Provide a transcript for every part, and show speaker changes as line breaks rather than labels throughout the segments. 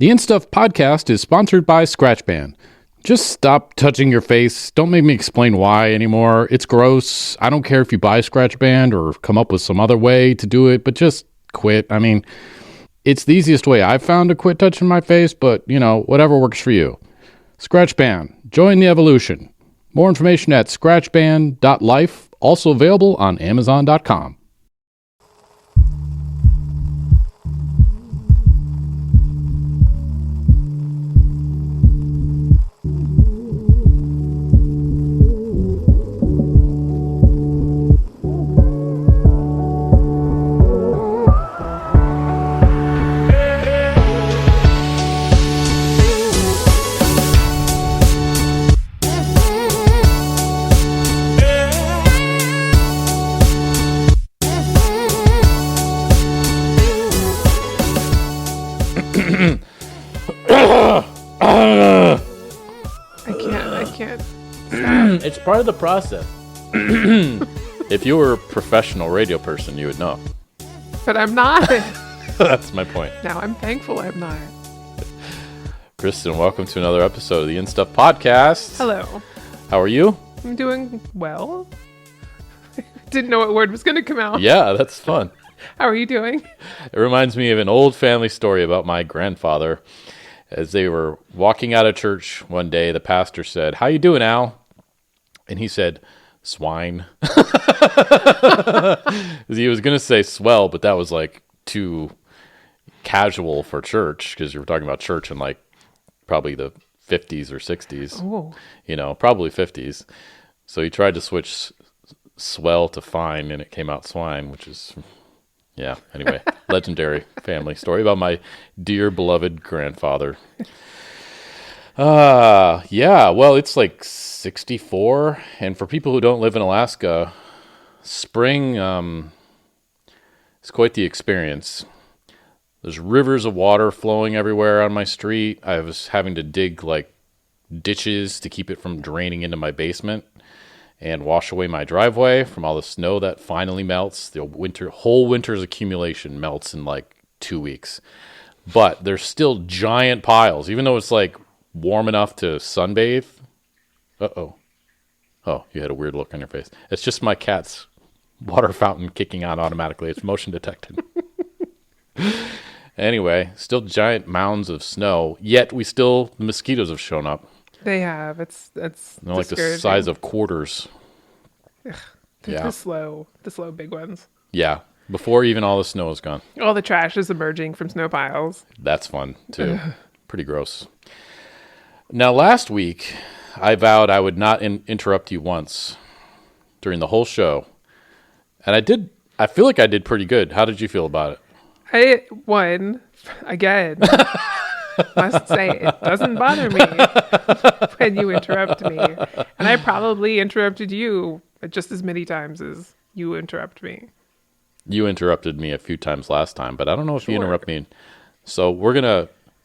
The In Stuff podcast is sponsored by ScratchBand. Just stop touching your face. Don't make me explain why anymore. It's gross. I don't care if you buy ScratchBand or come up with some other way to do it, but just quit. I mean, it's the easiest way I've found to quit touching my face, but, whatever works for you. ScratchBand. Join the evolution. More information at scratchband.life. Also available on Amazon.com.
I can't.
It's part of the process. If you were a professional radio person, you would know.
But I'm not.
That's my point.
Now I'm thankful I'm not.
Kristen, welcome to another episode of the In Stuff podcast.
Hello.
How are you?
I'm doing well. Didn't know what word was going to come out.
Yeah, that's fun.
How are you doing?
It reminds me of an old family story about my grandfather. As they were walking out of church one day, the pastor said, "How you doing, Al?" And he said, "Swine." He was going to say swell, but that was like too casual for church, because you were talking about church in like probably the 50s or 60s.
Oh.
Probably 50s. So he tried to switch swell to fine, and it came out swine, which is... Yeah, anyway, legendary family story about my dear beloved grandfather. Yeah, well, it's like 64, and for people who don't live in Alaska, spring is quite the experience. There's rivers of water flowing everywhere on my street. I was having to dig like ditches to keep it from draining into my basement and wash away my driveway from all the snow that finally melts. The whole winter's accumulation melts in like 2 weeks. But there's still giant piles, even though it's like warm enough to sunbathe. Uh-oh. Oh, you had a weird look on your face. It's just my cat's water fountain kicking on automatically. It's motion detected. Anyway, still giant mounds of snow, yet the mosquitoes have shown up.
They have. It's
They're like the size of quarters.
Ugh,
Yeah.
The slow big ones.
Yeah, before even all the snow is gone.
All the trash is emerging from snow piles.
That's fun, too. Pretty gross. Now, last week, I vowed I would not interrupt you once during the whole show. And I did. I feel like I did pretty good. How did you feel about it?
I won again. Must say, it doesn't bother me when you interrupt me. And I probably interrupted you just as many times as you interrupt me.
You interrupted me a few times last time, but I don't know if you interrupt me. So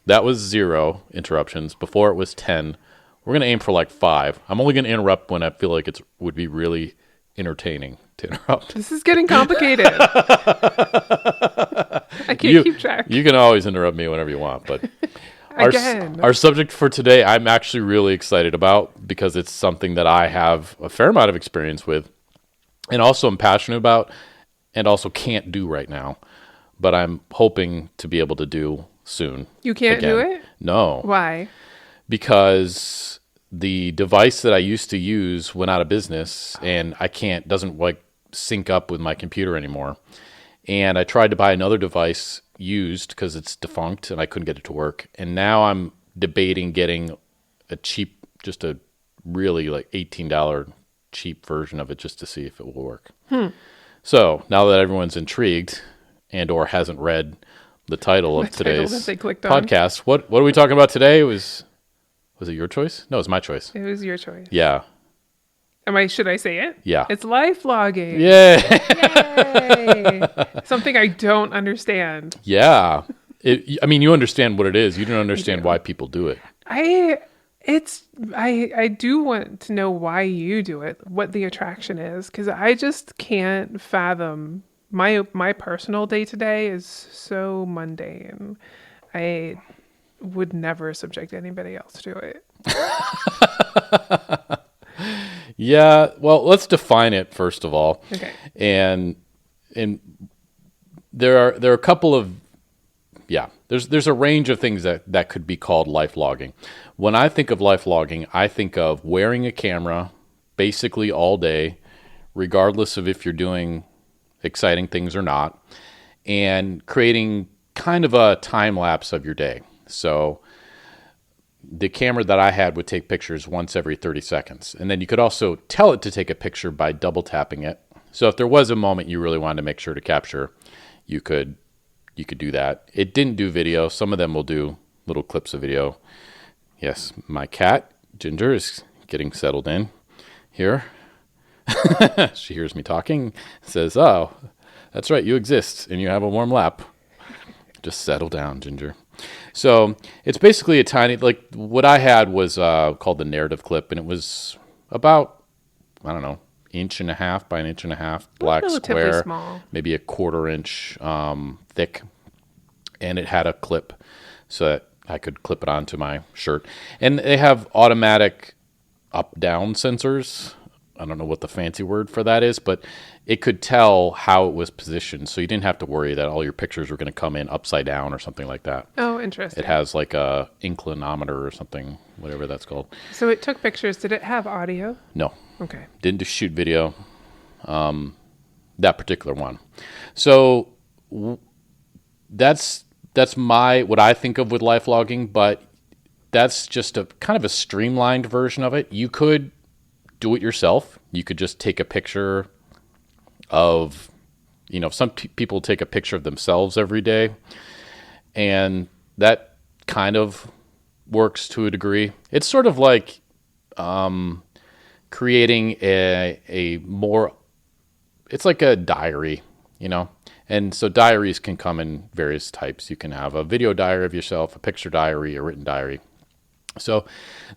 that was 0 interruptions. Before it was 10. We're going to aim for like 5. I'm only going to interrupt when I feel like it would be really entertaining to interrupt.
This is getting complicated. I can't keep track.
You can always interrupt me whenever you want, but our subject for today, I'm actually really excited about, because it's something that I have a fair amount of experience with, and also am passionate about, and also can't do right now, but I'm hoping to be able to do soon.
You can't do it?
No.
Why?
Because the device that I used to use went out of business, and doesn't like sync up with my computer anymore. And I tried to buy another device used because it's defunct and I couldn't get it to work. And now I'm debating getting just a really like $18 cheap version of it, just to see if it will work. So now that everyone's intrigued and or hasn't read the title of today's podcast, what are we talking about today? Was it your choice? No, it was my choice.
It was your choice.
Yeah.
Should I say it?
Yeah.
It's life vlogging.
Yeah.
Yay. Something I don't understand.
Yeah. You understand what it is. You don't understand why people do it.
I do want to know why you do it, what the attraction is, because I just can't fathom my personal day-to-day is so mundane. would never subject anybody else to it.
Yeah, well, let's define it first of all.
Okay.
And there are a couple of there's a range of things that could be called life logging. When I think of life logging, I think of wearing a camera basically all day, regardless of if you're doing exciting things or not, and creating kind of a time lapse of your day. So the camera that I had would take pictures once every 30 seconds. And then you could also tell it to take a picture by double tapping it. So if there was a moment you really wanted to make sure to capture, you could do that. It didn't do video. Some of them will do little clips of video. Yes, my cat, Ginger, is getting settled in here. She hears me talking, says, "Oh, that's right, you exist and you have a warm lap. Just settle down, Ginger." So it's basically a tiny, like what I had was called the narrative clip, and it was about, I don't know, 1.5 by 1.5 inch, black
Relatively
square,
small.
maybe a 1/4 inch thick, and it had a clip so that I could clip it onto my shirt. And they have automatic up-down sensors. I don't know what the fancy word for that is, but it could tell how it was positioned, so you didn't have to worry that all your pictures were going to come in upside down or something like that.
Oh, interesting.
It has like a inclinometer or something, whatever that's called.
So it took pictures. Did it have audio?
No,
Okay.
didn't shoot video, that particular one. So that's what I think of with life logging, but that's just a kind of a streamlined version of it. You could do it yourself. You could just take a picture of, some people take a picture of themselves every day, and that kind of works to a degree. It's sort of like creating it's like a diary, and so diaries can come in various types. You can have a video diary of yourself, a picture diary, a written diary. So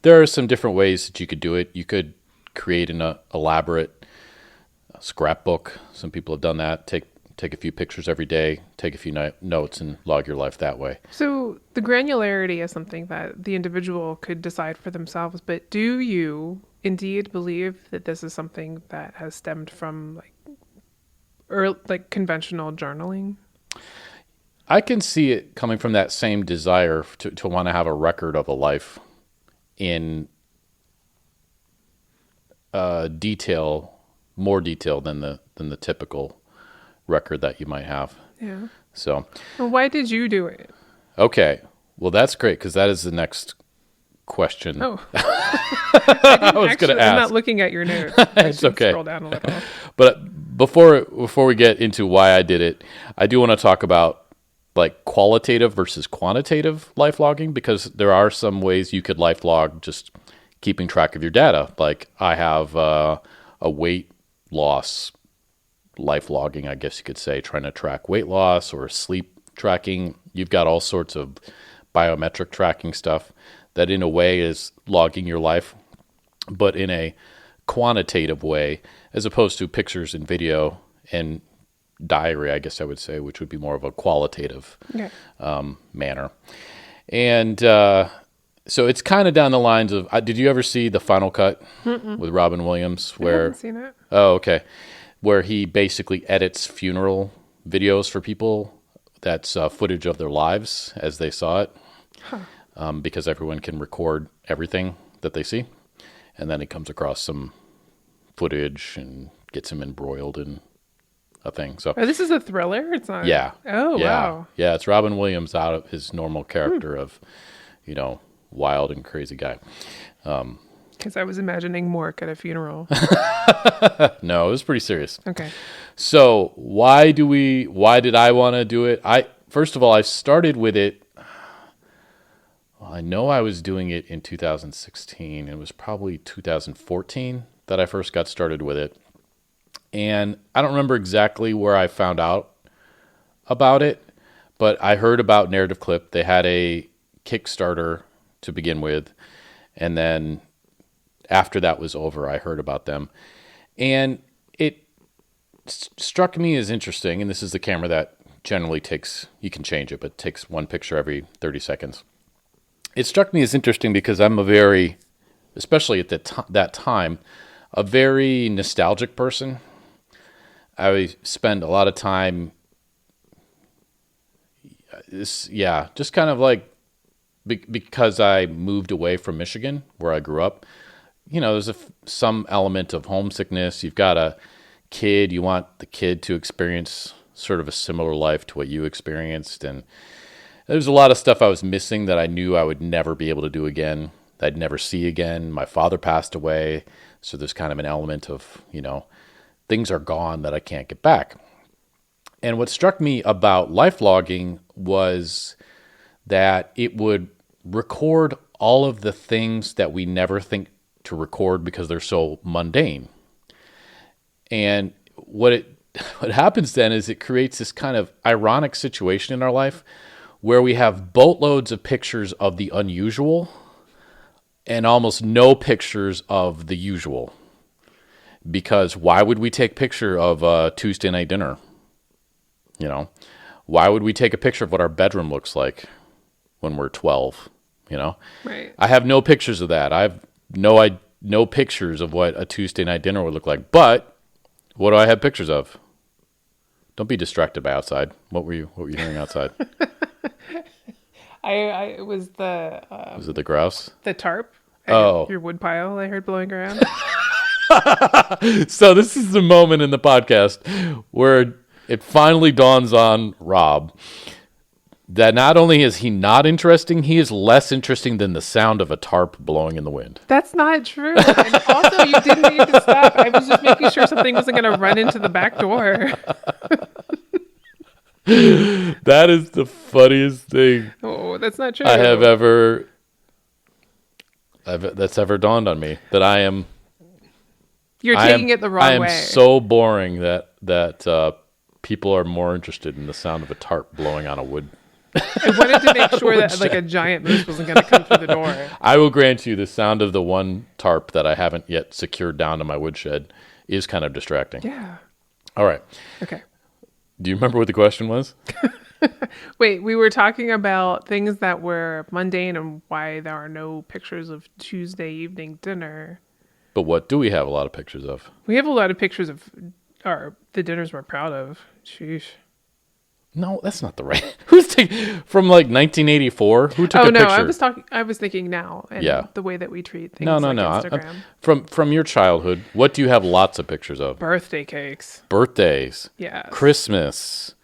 there are some different ways that you could do it. You could create an elaborate scrapbook. Some people have done that. Take a few pictures every day, take a few notes, and log your life that way.
So the granularity is something that the individual could decide for themselves, but do you indeed believe that this is something that has stemmed from like conventional journaling?
I can see it coming from that same desire to want to have a record of a life in more detail than the typical record that you might have.
Yeah.
So,
Well, why did you do it?
okay, well that's great because that is the next question.
Oh,
I was going to
I'm not
ask,
looking at your notes.
It's okay.
Scroll down a little.
but before we get into why I did it, I do want to talk about like qualitative versus quantitative life logging, because there are some ways you could life log just keeping track of your data. Like I have a weight loss life logging, I guess you could say, trying to track weight loss, or sleep tracking. You've got all sorts of biometric tracking stuff that in a way is logging your life, but in a quantitative way, as opposed to pictures and video and diary, I guess I would say, which would be more of a qualitative manner. And so it's kind of down the lines of, did you ever see The Final Cut with Robin Williams?
I haven't seen it.
Oh, okay. Where he basically edits funeral videos for people. That's footage of their lives as they saw it. Because everyone can record everything that they see. And then he comes across some footage and gets him embroiled in a thing. So
Oh, this is a thriller? It's not.
yeah.
Oh,
Yeah.
wow.
Yeah, it's Robin Williams out of his normal character of, wild and crazy guy.
Because I was imagining Mork at a funeral.
No, it was pretty serious.
Okay.
So why did I want to do it? First of all, I started with it. Well, I know I was doing it in 2016. It was probably 2014 that I first got started with it. And I don't remember exactly where I found out about it, but I heard about Narrative Clip. They had a Kickstarter to begin with, and then after that was over, I heard about them. And it struck me as interesting, and this is the camera that generally takes, you can change it, but takes one picture every 30 seconds. it struck me as interesting because I'm a very, especially at that time, a very nostalgic person. I spend a lot of time, just kind of like because I moved away from Michigan, where I grew up. There's some element of homesickness. You've got a kid, you want the kid to experience sort of a similar life to what you experienced. And there's a lot of stuff I was missing that I knew I would never be able to do again, that I'd never see again. My father passed away, so there's kind of an element of, things are gone that I can't get back. And what struck me about life logging was that it would record all of the things that we never think to record because they're so mundane. And what happens then is it creates this kind of ironic situation in our life where we have boatloads of pictures of the unusual and almost no pictures of the usual. Because why would we take a picture of a Tuesday night dinner? Why would we take a picture of what our bedroom looks like when we're 12?
Right.
I have no pictures of that. I have no pictures of what a Tuesday night dinner would look like. But what do I have pictures of? Don't be distracted by outside. What were you hearing outside?
It was
Was it the grouse?
the tarp.
Oh.
Your wood pile I heard blowing around.
So this is the moment in the podcast where it finally dawns on Rob that not only is he not interesting, he is less interesting than the sound of a tarp blowing in the wind.
That's not true. And also, you didn't need to stop. I was just making sure something wasn't going to run into the back door.
That is the funniest thing
Oh, that's not true.
that's ever dawned on me, that I am.
You're taking it the wrong way.
I am so boring that people are more interested in the sound of a tarp blowing on a wood.
I wanted to make sure that like a giant moose wasn't going to come through the door.
I will grant you the sound of the one tarp that I haven't yet secured down to my woodshed is kind of distracting.
Yeah.
All right.
Okay.
Do you remember what the question was?
Wait, we were talking about things that were mundane and why there are no pictures of Tuesday evening dinner.
But what do we have a lot of pictures of?
We have a lot of pictures of the dinners we're proud of. Sheesh.
No, that's not the right. Who's taking from like 1984? Who took a picture?
Oh no, I was thinking now, and the way that we treat things.
No.
Instagram.
From your childhood, what do you have lots of pictures of?
Birthday cakes.
Birthdays.
Yeah.
Christmas.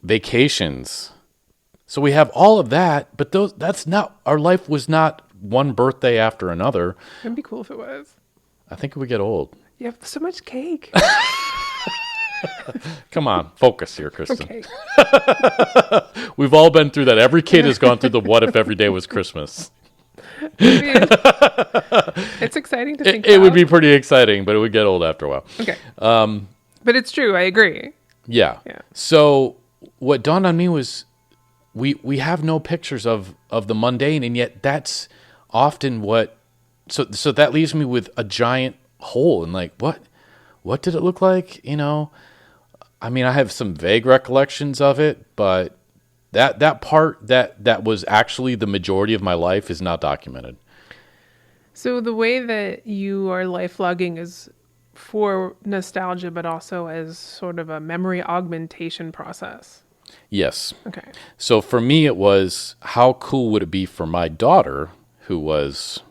Vacations. So we have all of that, but that's not, our life was not one birthday after another.
It'd be cool if it was.
I think we get old.
You have so much cake.
Come on, focus here, Kristen.
Okay.
We've all been through that. Every kid has gone through the what if every day was Christmas.
It's exciting to think
It would be pretty exciting, but it would get old after a while.
Okay. But it's true. I agree.
Yeah. So what dawned on me was we have no pictures of the mundane, and yet that's often what. So that leaves me with a giant hole, and like what did it look like? I mean, I have some vague recollections of it, but that part that was actually the majority of my life is not documented.
So the way that you are life logging is for nostalgia, but also as sort of a memory augmentation process.
Yes.
Okay.
So for me, it was, how cool would it be for my daughter, who was,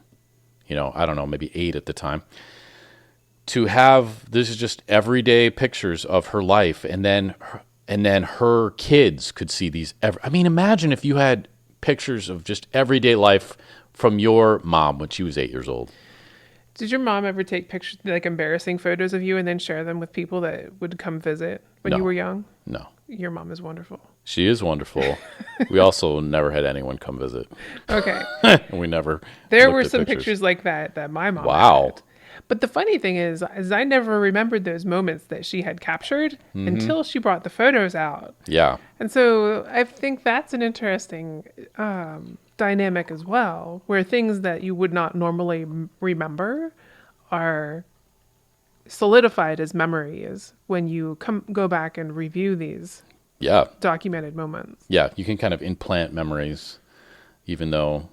I don't know, maybe 8 at the time, to have, this is just everyday pictures of her life, and then her kids could see these. I mean, imagine if you had pictures of just everyday life from your mom when she was 8 years old.
Did your mom ever take pictures, like embarrassing photos of you, and then share them with people that would come visit when you were young?
No.
Your mom is wonderful.
She is wonderful. We also never had anyone come visit.
Okay.
We never.
There were some pictures like that my mom had. But the funny thing is I never remembered those moments that she had captured until she brought the photos out.
Yeah.
And so I think that's an interesting dynamic as well, where things that you would not normally remember are solidified as memories when you go back and review these documented moments.
Yeah, you can kind of implant memories. even though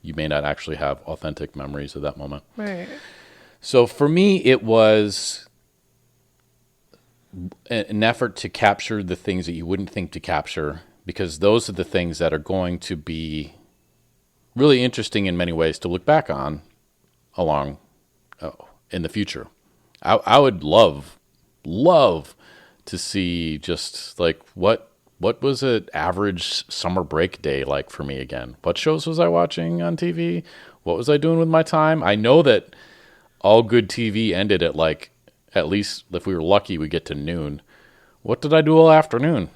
you may not actually have authentic memories of that moment.
Right.
So for me, it was an effort to capture the things that you wouldn't think to capture, because those are the things that are going to be really interesting in many ways to look back on in the future. I would love to see just like what was an average summer break day like for me again? What shows was I watching on TV? What was I doing with my time? I know that all good TV ended at like, at least if we were lucky, we get to noon. What did I do all afternoon?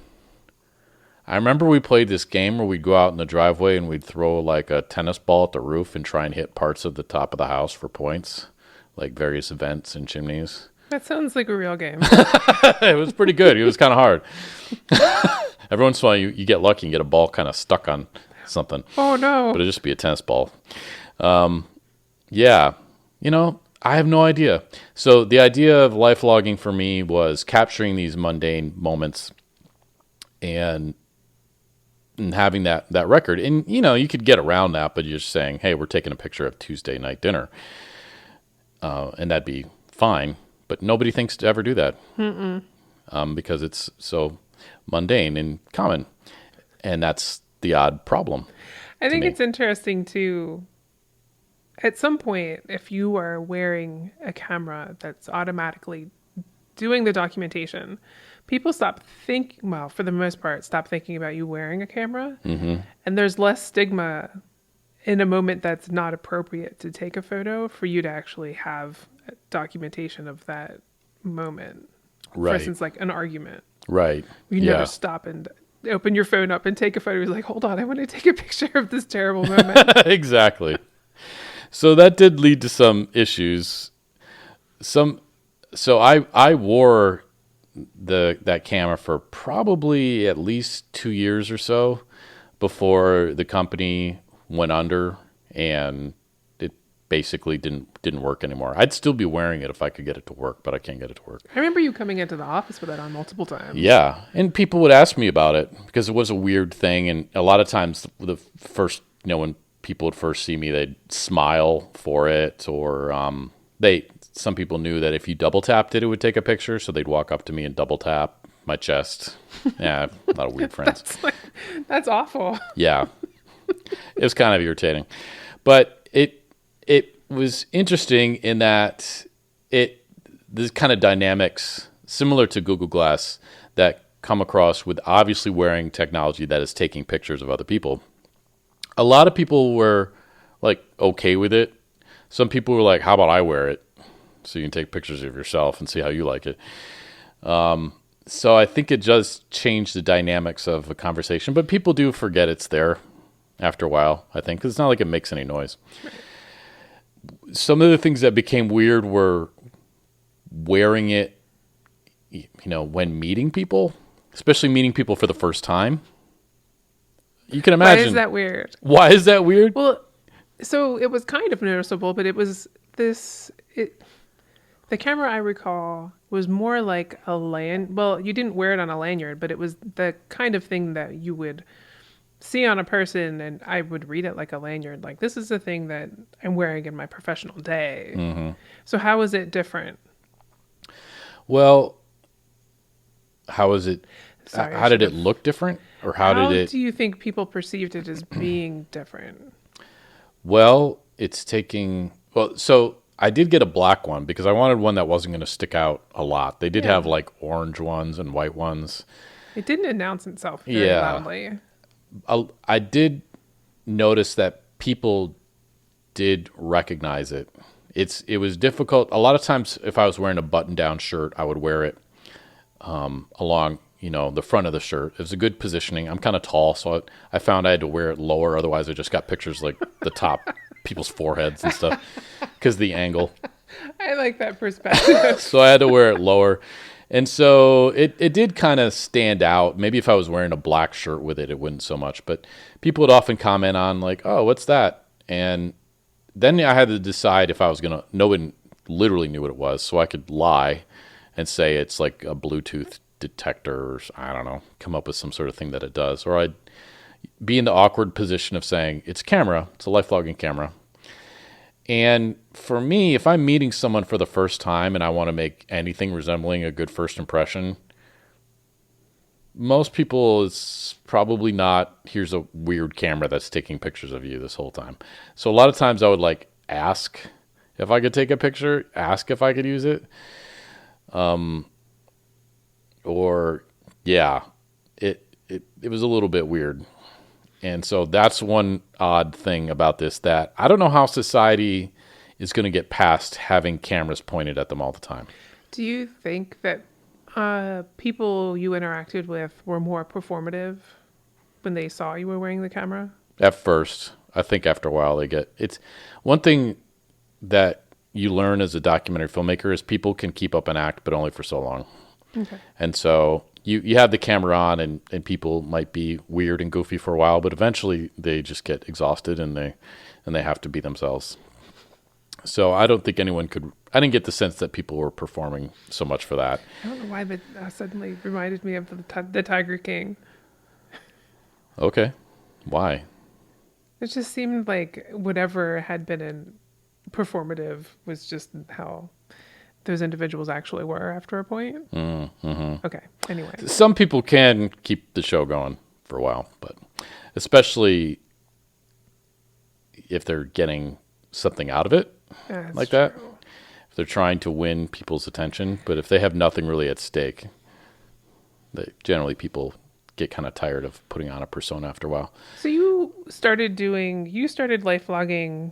I remember we played this game where we'd go out in the driveway and we'd throw like a tennis ball at the roof and try and hit parts of the top of the house for points, like various vents and chimneys.
That sounds like a real game.
It was pretty good. It was kind of hard. Every once in a while you get lucky and get a ball kind of stuck on something.
Oh, no.
But it'd just be a tennis ball. Yeah. I have no idea. So the idea of life logging for me was capturing these mundane moments and having that record. And, you could get around that, but you're just saying, hey, we're taking a picture of Tuesday night dinner. And that'd be fine. But nobody thinks to ever do that. Because it's so mundane and common. And that's the odd problem.
I think it's interesting too. At some point, if you are wearing a camera that's automatically doing the documentation, people for the most part, stop thinking about you wearing a camera. Mm-hmm. And there's less stigma in a moment that's not appropriate to take a photo for you to actually have documentation of that moment.
Right.
For instance, like an argument.
Right.
You never stop and open your phone up and take a photo. You're like, hold on, I want to take a picture of this terrible moment.
Exactly. So that did lead to some issues. So I wore that camera for probably at least 2 years or so before the company went under and it basically didn't work anymore. I'd still be wearing it if I could get it to work, but I can't get it to work.
I remember you coming into the office with that on multiple times.
Yeah, and people would ask me about it because it was a weird thing, and a lot of times the first, when people would first see me, they'd smile for it, or some people knew that if you double tapped it, it would take a picture, so they'd walk up to me and double tap my chest. Yeah, a lot of weird friends.
That's awful.
Yeah, it was kind of irritating, but it was interesting in that this kind of dynamics similar to Google Glass that come across with obviously wearing technology that is taking pictures of other people. A lot of people were like okay with it. Some people were like, how about I wear it so you can take pictures of yourself and see how you like it. So I think it does change the dynamics of a conversation, but people do forget it's there after a while, I think, 'cause it's not like it makes any noise. Some of the things that became weird were wearing it, when meeting people, especially meeting people for the first time. You can imagine.
Why is that weird?
Why is that weird?
Well, so it was kind of noticeable, but it was the camera I recall was more like well, you didn't wear it on a lanyard, but it was the kind of thing that you would see on a person, and I would read it like a lanyard. Like, this is the thing that I'm wearing in my professional day. Mm-hmm. So how is it different?
Well, how is it?
Sorry,
how did it look different? Or how
do you think people perceived it as being different?
Well, so I did get a black one because I wanted one that wasn't going to stick out a lot. They did have like orange ones and white ones.
It didn't announce itself very loudly.
I did notice that people did recognize it. It was difficult. A lot of times if I was wearing a button-down shirt, I would wear it along the front of the shirt. It was a good positioning. I'm kind of tall, so I found I had to wear it lower. Otherwise, I just got pictures like the top people's foreheads and stuff because the angle.
I like that perspective.
So I had to wear it lower. And so it did kind of stand out. Maybe if I was wearing a black shirt with it, it wouldn't so much. But people would often comment on like, oh, what's that? And then I had to decide if I was going to, no one literally knew what it was. So I could lie and say it's like a Bluetooth detector, or I don't know, come up with some sort of thing that it does. Or I'd, be in the awkward position of saying, it's a camera, it's a life vlogging camera. And for me, if I'm meeting someone for the first time and I want to make anything resembling a good first impression, most people, it's probably not, here's a weird camera that's taking pictures of you this whole time. So a lot of times I would like ask if I could take a picture, ask if I could use it. Or yeah, it was a little bit weird. And so that's one odd thing about this, that I don't know how society is going to get past having cameras pointed at them all the time.
Do you think that people you interacted with were more performative when they saw you were wearing the camera?
At first, I think after a while it's one thing that you learn as a documentary filmmaker is people can keep up an act, but only for so long.
Okay.
And so you have the camera on and people might be weird and goofy for a while, but eventually they just get exhausted and they have to be themselves. So I don't think anyone could, I didn't get the sense that people were performing so much for that.
I don't know why, but suddenly reminded me of the Tiger King.
Okay. Why?
It just seemed like whatever had been in performative was just how those individuals actually were after a point.
Mm-hmm.
Okay. Anyway.
Some people can keep the show going for a while, but especially if they're getting something out of it like that.
True.
If they're trying to win people's attention, but if they have nothing really at stake, generally people get kind of tired of putting on a persona after a while.
So you started life vlogging,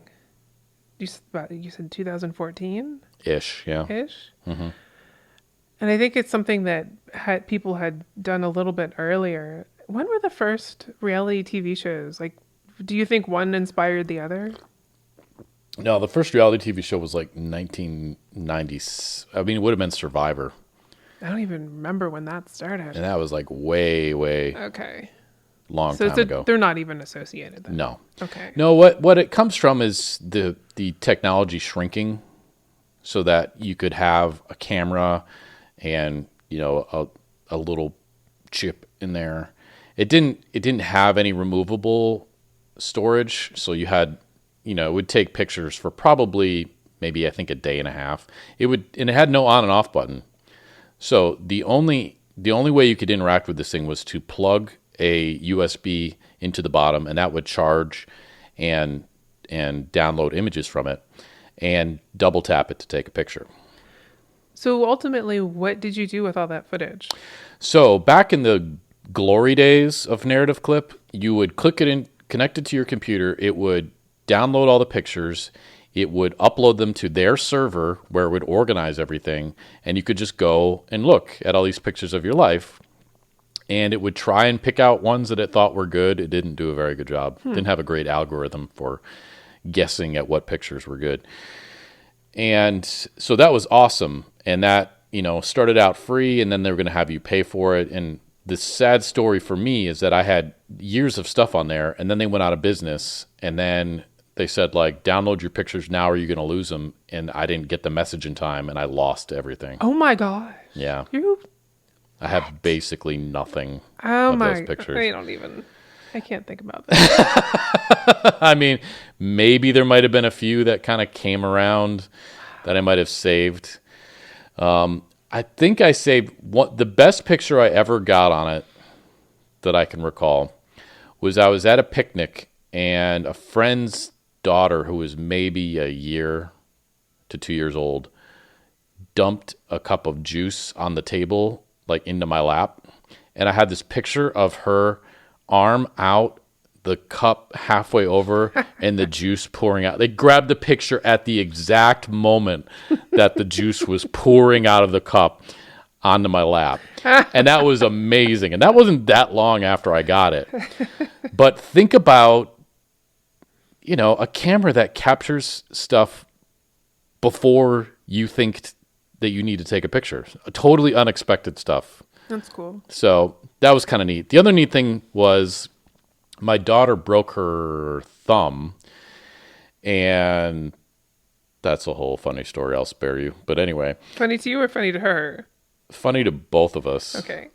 you said 2014?
Ish, yeah.
Ish?
Mm-hmm.
And I think it's something that people had done a little bit earlier. When were the first reality TV shows? Like, do you think one inspired the other?
No, the first reality TV show was like 1990s. I mean, it would have been Survivor.
I don't even remember when that started.
And that was like way
Okay.
long time ago.
They're not even associated then.
No.
Okay.
No, what it comes from is the technology shrinking so that you could have a camera and, you know, a little chip in there. It didn't have any removable storage, so you had, you know, it would take pictures for probably maybe I think a day and a half. And it had no on and off button. So the only way you could interact with this thing was to plug a USB into the bottom, and that would charge and download images from it, and double tap it to take a picture.
So ultimately, what did you do with all that footage?
So back in the glory days of Narrative Clip, you would click it in, connect it to your computer, it would download all the pictures, it would upload them to their server where it would organize everything, and you could just go and look at all these pictures of your life, and it would try and pick out ones that it thought were good. It didn't do a very good job. Didn't have a great algorithm for guessing at what pictures were good. And so that was awesome. And that, you know, started out free, and then they were going to have you pay for it. And the sad story for me is that I had years of stuff on there, and then they went out of business, and then they said, like, download your pictures now or you're going to lose them. And I didn't get the message in time, and I lost everything.
Oh my gosh.
Yeah. I have basically nothing of those pictures.
I can't think about that.
I mean, maybe there might have been a few that kind of came around that I might have saved. I think I saved the best picture I ever got on it that I can recall was I was at a picnic, and a friend's daughter, who was maybe a year to 2 years old, dumped a cup of juice on the table, like into my lap. And I had this picture of her arm out, the cup halfway over, and the juice pouring out. They grabbed the picture at the exact moment that the juice was pouring out of the cup onto my lap. And that was amazing. And that wasn't that long after I got it. But think about, you know, a camera that captures stuff before you think that you need to take a picture. Totally unexpected stuff.
That's cool.
So that was kind of neat. The other neat thing was my daughter broke her thumb, and that's a whole funny story. I'll spare you. But anyway.
Funny to you or funny to her?
Funny to both of us.
Okay.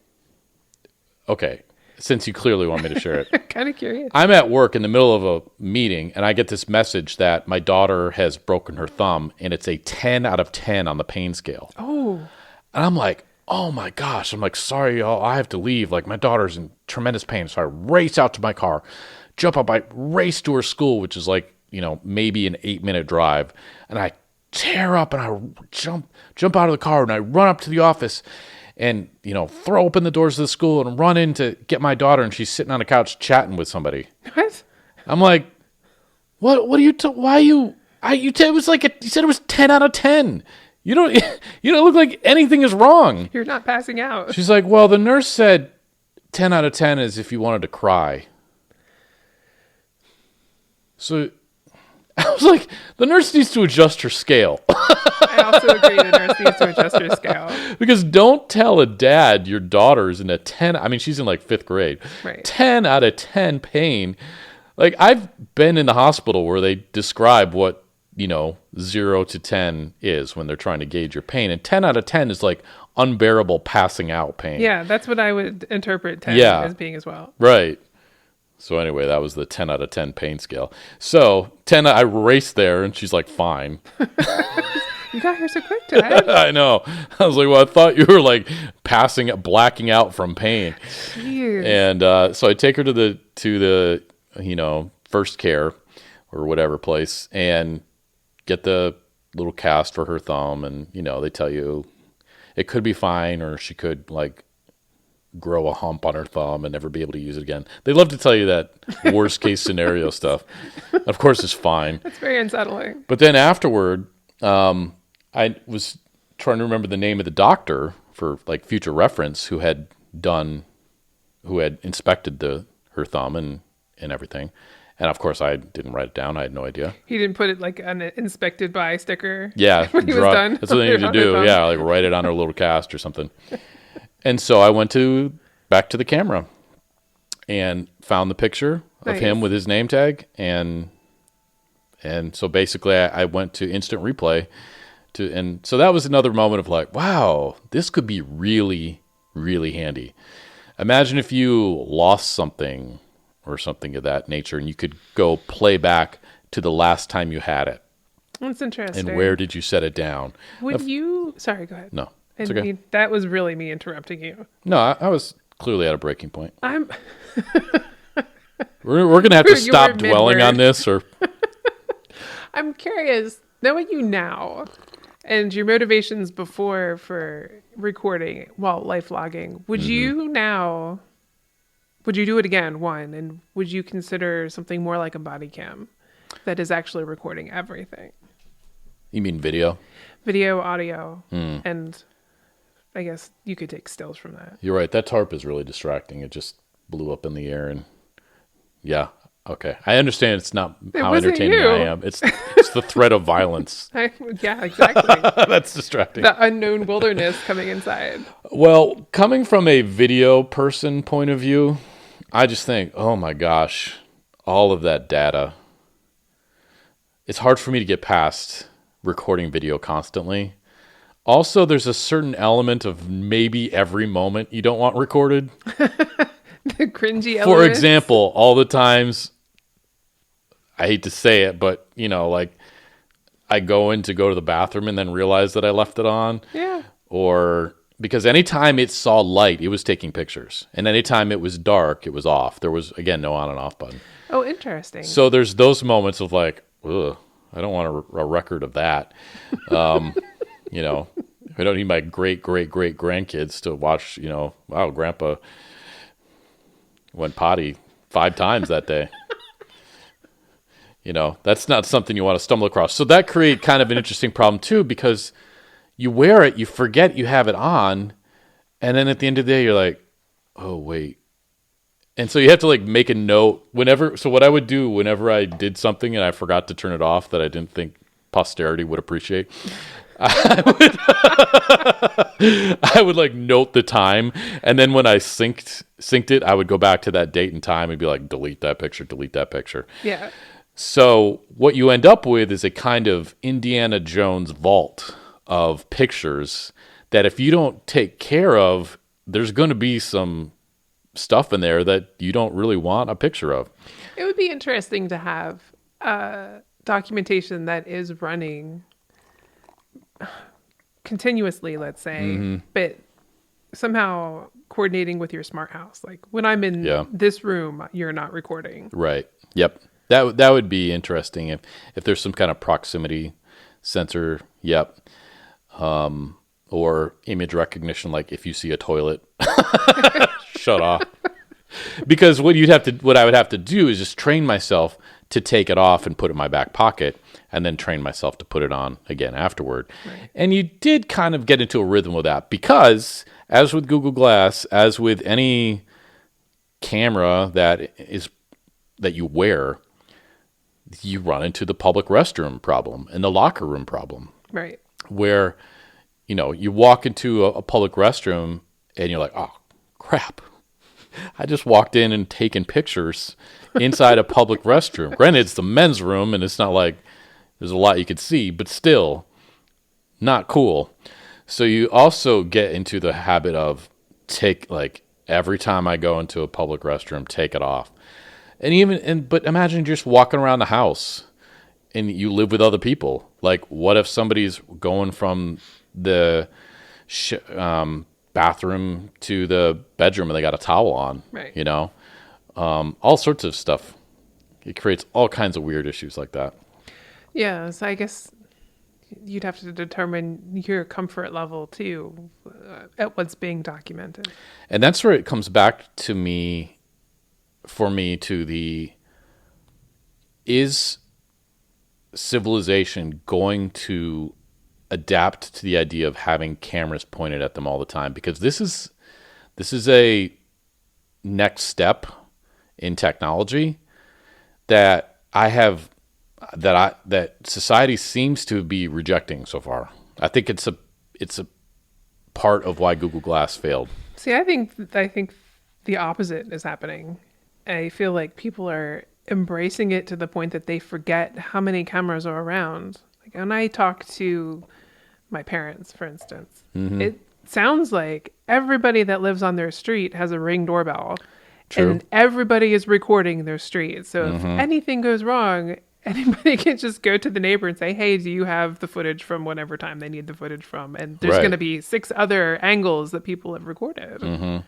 Okay. since you clearly want me to share it.
Kind of curious.
I'm at work in the middle of a meeting, and I get this message that my daughter has broken her thumb, and it's a 10 out of 10 on the pain scale.
Oh.
And I'm like, oh my gosh. I'm like, sorry, y'all, I have to leave. Like, my daughter's in tremendous pain. So I race out to my car, jump up, I race to her school, which is like, maybe an 8-minute drive. And I tear up and I jump out of the car and I run up to the office and, throw open the doors of the school and run in to get my daughter. And she's sitting on a couch chatting with somebody.
What?
I'm like, what are you, you said it was 10 out of 10. You don't look like anything is wrong.
You're not passing out.
She's like, well, the nurse said 10 out of 10 is if you wanted to cry. So I was like, the nurse needs to adjust her scale.
I also agree the nurse needs to adjust her scale.
Because don't tell a dad your daughter's in a 10. I mean, she's in like 5th grade.
Right.
10 out of 10 pain. Like, I've been in the hospital where they describe what, 0 to 10 is when they're trying to gauge your pain. And 10 out of 10 is like unbearable passing out pain.
Yeah, that's what I would interpret 10 as being as well.
Right. So anyway, that was the 10 out of 10 pain scale. So 10, I raced there and she's like, fine.
You got here so quick, Dad.
I know. I was like, well, I thought you were like blacking out from pain.
Jeez.
And so I take her to the first care or whatever place and get the little cast for her thumb. And, they tell you it could be fine or she could like grow a hump on her thumb and never be able to use it again. They love to tell you that worst case scenario stuff. Of course, it's fine.
That's very unsettling.
But then afterward, I was trying to remember the name of the doctor for like future reference who had inspected her thumb and everything. And of course, I didn't write it down. I had no idea.
He didn't put it like on an inspected by sticker.
Yeah,
when he was done.
That's what they need to do. Yeah, like write it on her little cast or something. And so I went back to the camera and found the picture of him with his name tag. And so basically I went to instant replay and so that was another moment of like, wow, this could be really, really handy. Imagine if you lost something or something of that nature and you could go play back to the last time you had it.
That's interesting.
And where did you set it down?
Sorry, go ahead.
No. It's okay.
That was really me interrupting you.
No, I was clearly at a breaking point.
I'm
We're going to have to stop dwelling on this or
I'm curious, knowing you now and your motivations before for recording, life logging, would you do it again, one, and would you consider something more like a body cam that is actually recording everything?
You mean video?
Video, audio, and I guess you could take stills from that.
You're right. That tarp is really distracting. It just blew up in the air and yeah. Okay. I understand it's not how entertaining I am. It's the threat of violence.
Yeah, exactly.
That's distracting.
The unknown wilderness coming inside.
Well, coming from a video person point of view, I just think, oh my gosh, all of that data. It's hard for me to get past recording video constantly. Also, there's a certain element of maybe every moment you don't want recorded.
The cringy elements.
For example, all the times, I hate to say it, but, like I go to the bathroom and then realize that I left it on.
Yeah.
Or because anytime it saw light, it was taking pictures. And anytime it was dark, it was off. There was, again, no on and off button.
Oh, interesting.
So there's those moments of like, ugh, I don't want a record of that. I don't need my great grandkids to watch, wow, Grandpa went potty 5 times that day. That's not something you want to stumble across. So that creates kind of an interesting problem too, because you wear it, you forget you have it on, and then at the end of the day, you're like, oh, wait. And so you have to like make a note so what I would do whenever I did something and I forgot to turn it off that I didn't think posterity would appreciate, I would like note the time, and then when I synced it, I would go back to that date and time and be like, delete that picture.
Yeah.
So what you end up with is a kind of Indiana Jones vault of pictures that if you don't take care of, there's going to be some stuff in there that you don't really want a picture of.
It would be interesting to have documentation that is running continuously, let's say, but somehow coordinating with your smart house. Like when I'm in this room, you're not recording.
Right. Yep. That would be interesting if there's some kind of proximity sensor. Yep. Or image recognition, like if you see a toilet, shut off. Because what I would have to do is just train myself to take it off and put it in my back pocket, and then train myself to put it on again afterward. Right. And you did kind of get into a rhythm with that because, as with Google Glass, as with any camera that you wear, you run into the public restroom problem and the locker room problem.
Right.
Where, you walk into a public restroom and you're like, oh, crap. I just walked in and taken pictures inside a public restroom. Granted, it's the men's room and it's not like there's a lot you could see, but still not cool. So you also get into the habit of every time I go into a public restroom, take it off. But imagine just walking around the house and you live with other people. Like, what if somebody's going from the bathroom to the bedroom and they got a towel on?
Right.
All sorts of stuff. It creates all kinds of weird issues like that.
Yeah, so I guess you'd have to determine your comfort level too at what's being documented.
And that's where it comes back to is civilization going to adapt to the idea of having cameras pointed at them all the time? Because this is a next step in technology that society seems to be rejecting so far. I think it's a part of why Google Glass failed.
See, I think the opposite is happening. I feel like people are embracing it to the point that they forget how many cameras are around. Like when I talk to my parents, for instance, it sounds like everybody that lives on their street has a Ring doorbell. True. And everybody is recording their street. So if anything goes wrong, anybody can just go to the neighbor and say, hey, do you have the footage from whatever time they need the footage from? And there's going to be 6 other angles that people have recorded. Mm-hmm.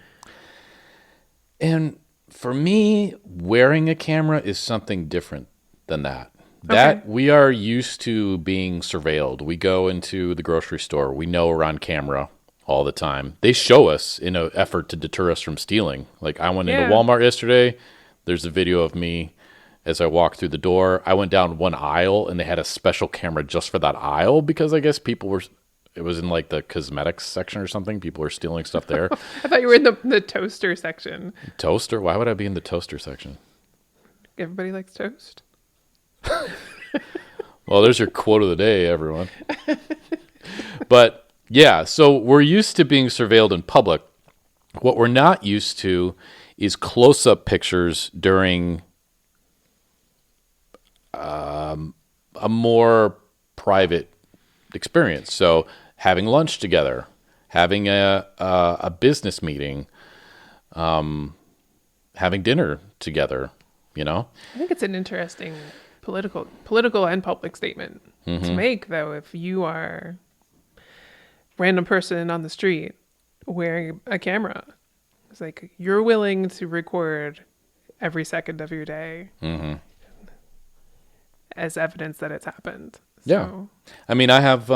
And for me, wearing a camera is something different than that. That we are used to being surveilled. We go into the grocery store. We know we're on camera all the time. They show us in an effort to deter us from stealing. Like I went into Walmart yesterday. There's a video of me as I walked through the door. I went down one aisle and they had a special camera just for that aisle because I guess it was in like the cosmetics section or something. People were stealing stuff there.
I thought you were in the toaster section.
Toaster? Why would I be in the toaster section?
Everybody likes toast.
Well, there's your quote of the day, everyone. But yeah, so we're used to being surveilled in public. What we're not used to is close-up pictures during a more private experience. So having lunch together, having a business meeting, having dinner together, I
think it's an interesting political and public statement to make, though, if you are a random person on the street wearing a camera. It's like you're willing to record every second of your day as evidence that it's happened.
Yeah. I mean, I have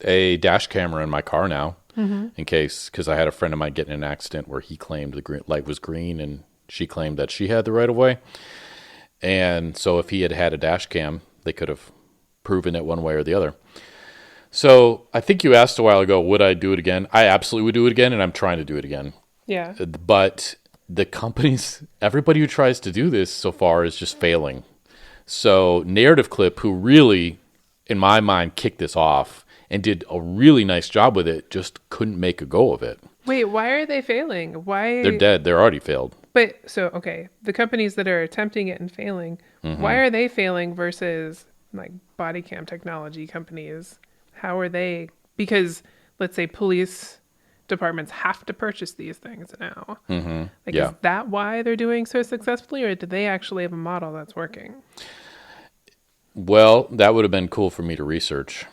a dash camera in my car now in case, because I had a friend of mine get in an accident where he claimed the green light was green and she claimed that she had the right of way. And so if he had had a dash cam, they could have proven it one way or the other. So I think you asked a while ago, would I do it again? I absolutely would do it again, and I'm trying to do it again. Yeah. But the companies, everybody who tries to do this so far is just failing. So Narrative Clip, who really, in my mind, kicked this off and did a really nice job with it, just couldn't make a go of it.
Wait, why are they failing? Why?
They're dead. They're already failed.
But so, okay, the companies that are attempting it and failing, why are they failing versus like body cam technology companies? How are they? Because let's say police departments have to purchase these things now. Like,
Yeah.
is that why they're doing so successfully, or do they actually have a model that's working?
Well, that would have been cool for me to research.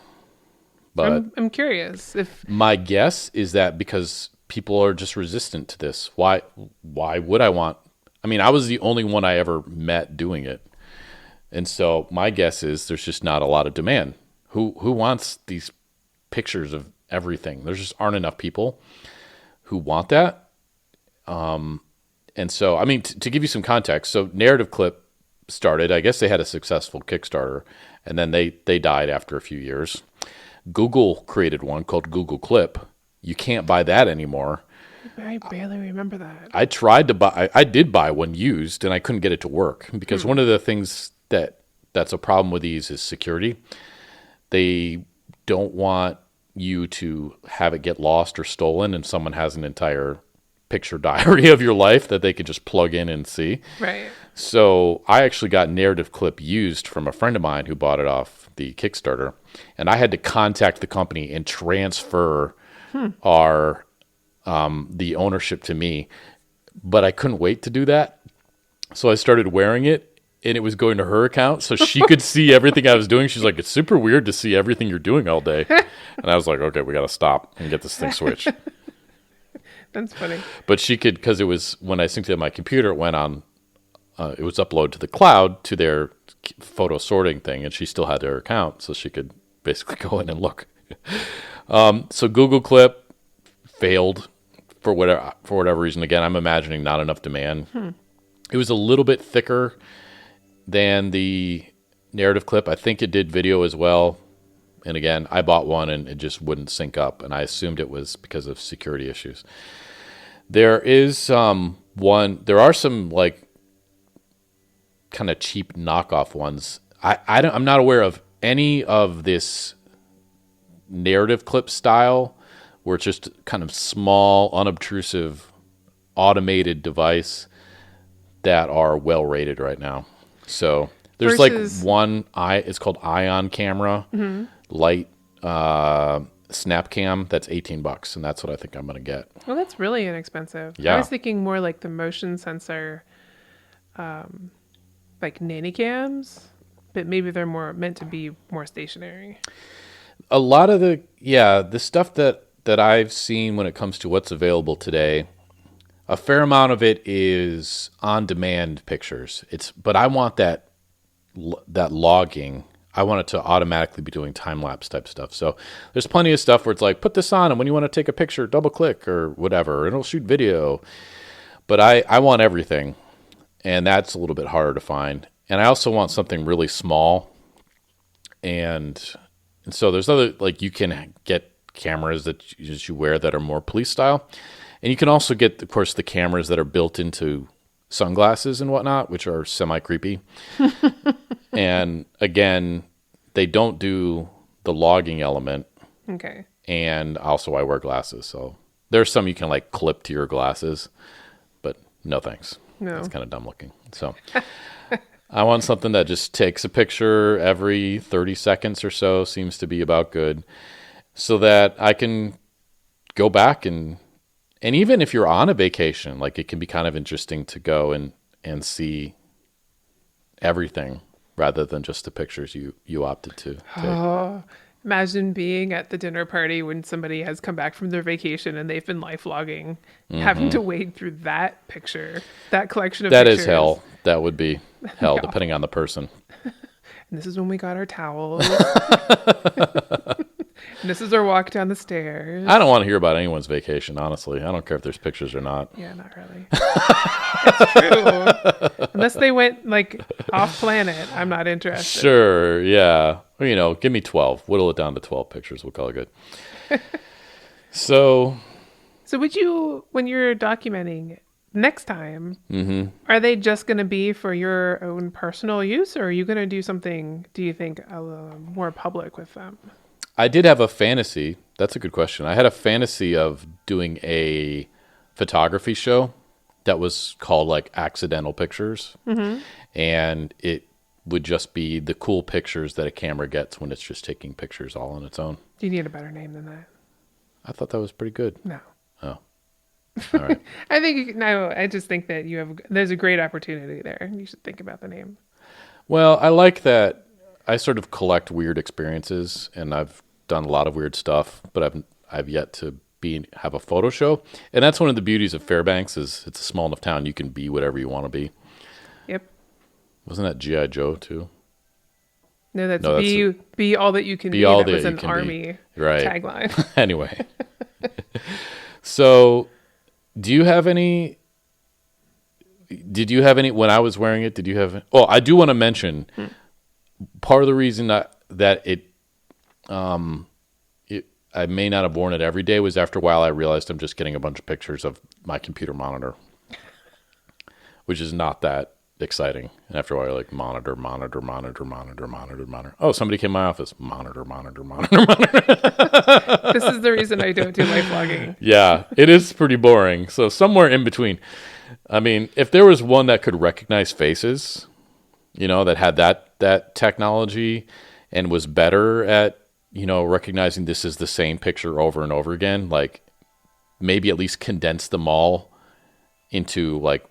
But
I'm curious if
my guess is that because people are just resistant to this. Why would I want? I mean, I was the only one I ever met doing it. And so my guess is there's just not a lot of demand. Who wants these pictures of everything? There just aren't enough people who want that. And so, I mean, to give you some context, so Narrative Clip started, I guess they had a successful Kickstarter, and then they died after a few years. Google created one called Google Clip. You can't buy that anymore.
I barely remember that.
I tried to buy, I did buy one used, and I couldn't get it to work because one of the things that's a problem with these is security. They don't want you to have it get lost or stolen, and someone has an entire picture diary of your life that they could just plug in and see.
Right.
So I actually got Narrative Clip used from a friend of mine who bought it off the Kickstarter, and I had to contact the company and transfer our the ownership to me, but I couldn't wait to do that. So I started wearing it, and it was going to her account, so she could see everything I was doing. She's like, "It's super weird to see everything you're doing all day," and I was like, "Okay, we got to stop and get this thing switched."
That's funny.
But she could, because it was when I synced it to my computer, it went on. It was uploaded to the cloud to their photo sorting thing, and she still had her account, so she could basically go in and look. So Google Clip failed for whatever reason. Again, I'm imagining not enough demand. It was a little bit thicker than the Narrative Clip. I think it did video as well. And again, I bought one and it just wouldn't sync up, and I assumed it was because of security issues. There is there are some like kind of cheap knockoff ones. I'm not aware of any of this Narrative Clip style where it's just kind of small, unobtrusive, automated device that are well rated right now. So there's
Versus,
like one it's called Ion Camera, light snap cam. That's $18, and that's what I think I'm gonna get.
well, that's really inexpensive.
Yeah.
I was thinking more like the motion sensor, like nanny cams, but maybe they're more meant to be more stationary.
A lot of the stuff that I've seen when it comes to what's available today, a fair amount of it is on-demand pictures. But I want that logging. I want it to automatically be doing time-lapse type stuff. So there's plenty of stuff where it's like, put this on, and when you want to take a picture, double-click or whatever, and it'll shoot video. But I want everything, and that's a little bit harder to find. And I also want something really small. And so there's other, like, you can get cameras that you wear that are more police style. And you can also get, of course, the cameras that are built into sunglasses and whatnot, which are semi-creepy. And again, they don't do the logging element.
Okay.
And also I wear glasses. So there's some you can like clip to your glasses, but no thanks.
No.
It's kind of dumb looking. So I want something that just takes a picture every 30 seconds or so, seems to be about good, so that I can go back and even if you're on a vacation, like it can be kind of interesting to go and see everything rather than just the pictures you opted to take.
Oh, imagine being at the dinner party when somebody has come back from their vacation and they've been life logging, having to wade through that collection of
That
pictures.
is hell. That would be hell, depending on the person.
And this is when we got our towels. And this is our walk down the stairs.
I don't want to hear about anyone's vacation, honestly. I don't care if there's pictures or not.
Yeah, not really. It's true. Unless they went like off planet, I'm not interested.
Sure, yeah. Well, give me 12. Whittle it down to 12 pictures. We'll call it good. So
would you, when you're documenting next time, are they just going to be for your own personal use, or are you going to do something, do you think, more public with them?
I did have a fantasy. That's a good question. I had a fantasy of doing a photography show that was called like Accidental Pictures. And it would just be the cool pictures that a camera gets when it's just taking pictures all on its own.
Do you need a better name than that?
I thought that was pretty good.
No.
Oh, all right.
I just think that there's a great opportunity there. You should think about the name.
Well, I like that. I sort of collect weird experiences, and I've done a lot of weird stuff, but I've yet to have a photo show, and that's one of the beauties of Fairbanks is it's a small enough town you can be whatever you want to be.
Yep.
Wasn't that G.I. Joe too?
No, that's be all that you can be.
All
that was
that you
an
can
army
be. Right.
tagline.
Anyway, so do you have any? Did you have any when I was wearing it? Did you have? Oh, I do want to mention part of the reason that I may not have worn it every day was after a while I realized I'm just getting a bunch of pictures of my computer monitor, which is not that exciting. And after a while, you're like monitor. Oh, somebody came to my office. Monitor.
This is the reason I don't do life vlogging.
Yeah, it is pretty boring. So somewhere in between. I mean, if there was one that could recognize faces, that had that technology and was better at, recognizing this is the same picture over and over again, like maybe at least condense them all into like,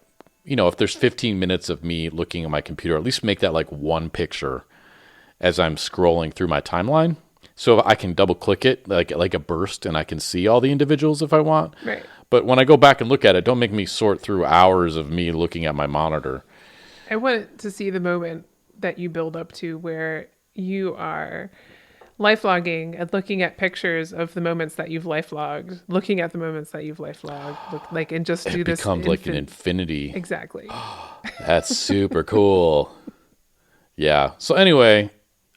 if there's 15 minutes of me looking at my computer, at least make that like one picture as I'm scrolling through my timeline. So I can double click it like a burst and I can see all the individuals if I want.
Right.
But when I go back and look at it, don't make me sort through hours of me looking at my monitor.
I want to see the moment that you build up to where you are life logging and looking at pictures of the moments that you've life logged, looking at the moments that you've life logged, and just do this.
It becomes like an infinity.
Exactly.
That's super cool. Yeah. So anyway,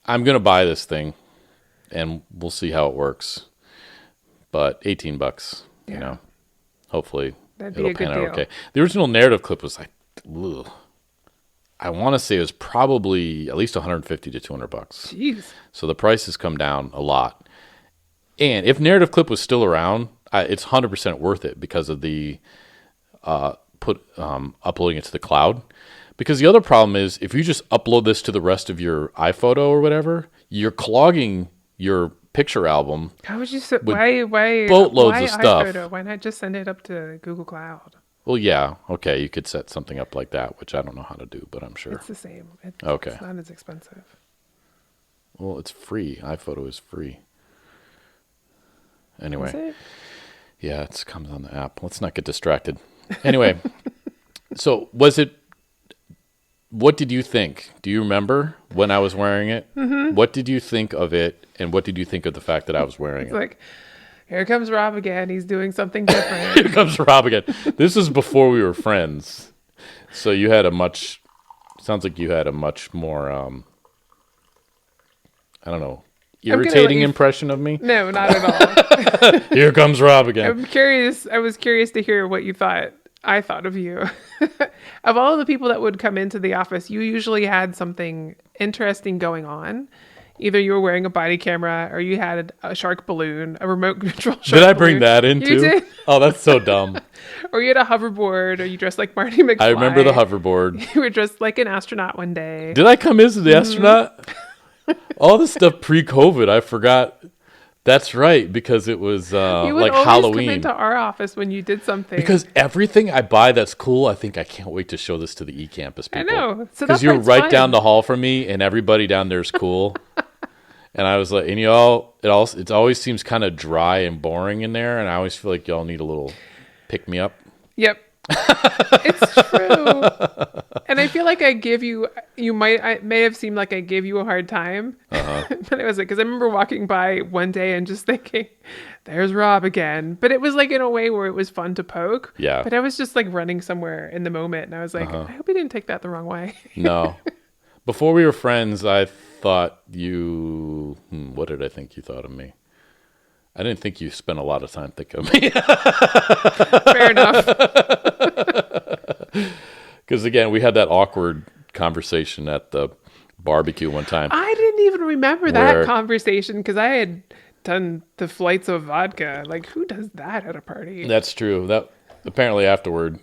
I'm going to buy this thing and we'll see how it works. But $18, hopefully it'll pan out okay. The original narrative clip was like, ugh. I want to say it was probably at least $150 to $200.
Jeez.
So the price has come down a lot. And if narrative clip was still around, it's 100% worth it because of the uploading it to the cloud. Because the other problem is if you just upload this to the rest of your iPhoto or whatever, you're clogging your picture album.
How would you why
boatloads of stuff?
iPhoto? Why not just send it up to Google Cloud?
Well, yeah, okay, you could set something up like that, which I don't know how to do, but I'm sure.
It's the same. It's not as expensive.
Well, it's free. iPhoto is free. Anyway.
Is it?
Yeah, it comes on the app. Let's not get distracted. Anyway, so what did you think? Do you remember when I was wearing it? Mm-hmm. What did you think of it, and what did you think of the fact that I was wearing it?
Like, here comes Rob again. He's doing something different.
Here comes Rob again. This is before we were friends. So you had sounds like you had a much more, I don't know, irritating impression of me?
No, not at all.
Here comes Rob again.
I was curious to hear what you thought. I thought of you. Of all the people that would come into the office, you usually had something interesting going on. Either you were wearing a body camera or you had a shark balloon, a remote control shark balloon.
Did I bring that in too?
You did.
Oh, that's so dumb.
Or you had a hoverboard, or you dressed like Marty McFly.
I remember the hoverboard.
You were dressed like an astronaut one day.
Did I come as the astronaut? All this stuff pre-COVID, I forgot. That's right, because it was
you would
like
always
Halloween.
come into our office when you did something.
Because everything I buy that's cool, I think I can't wait to show this to the eCampus people.
I know. So
because you're right down the hall from me, and everybody down there is cool. And I was like, and it always seems kind of dry and boring in there, and I always feel like y'all need a little pick me up.
Yep. It's true. And I feel like I may have seemed like I gave you a hard time. But it was like, because I remember walking by one day and just thinking, there's Rob again. But it was like in a way where it was fun to poke.
Yeah.
But I was just like running somewhere in the moment. And I was like, I hope you didn't take that the wrong way.
No. Before we were friends, I thought you... what did I think you thought of me? I didn't think you spent a lot of time thinking of me.
Fair enough.
Because again, we had that awkward conversation at the barbecue one time.
I didn't even remember that conversation because I had done the flights of vodka. Like, who does that at a party?
That's true. That apparently afterward,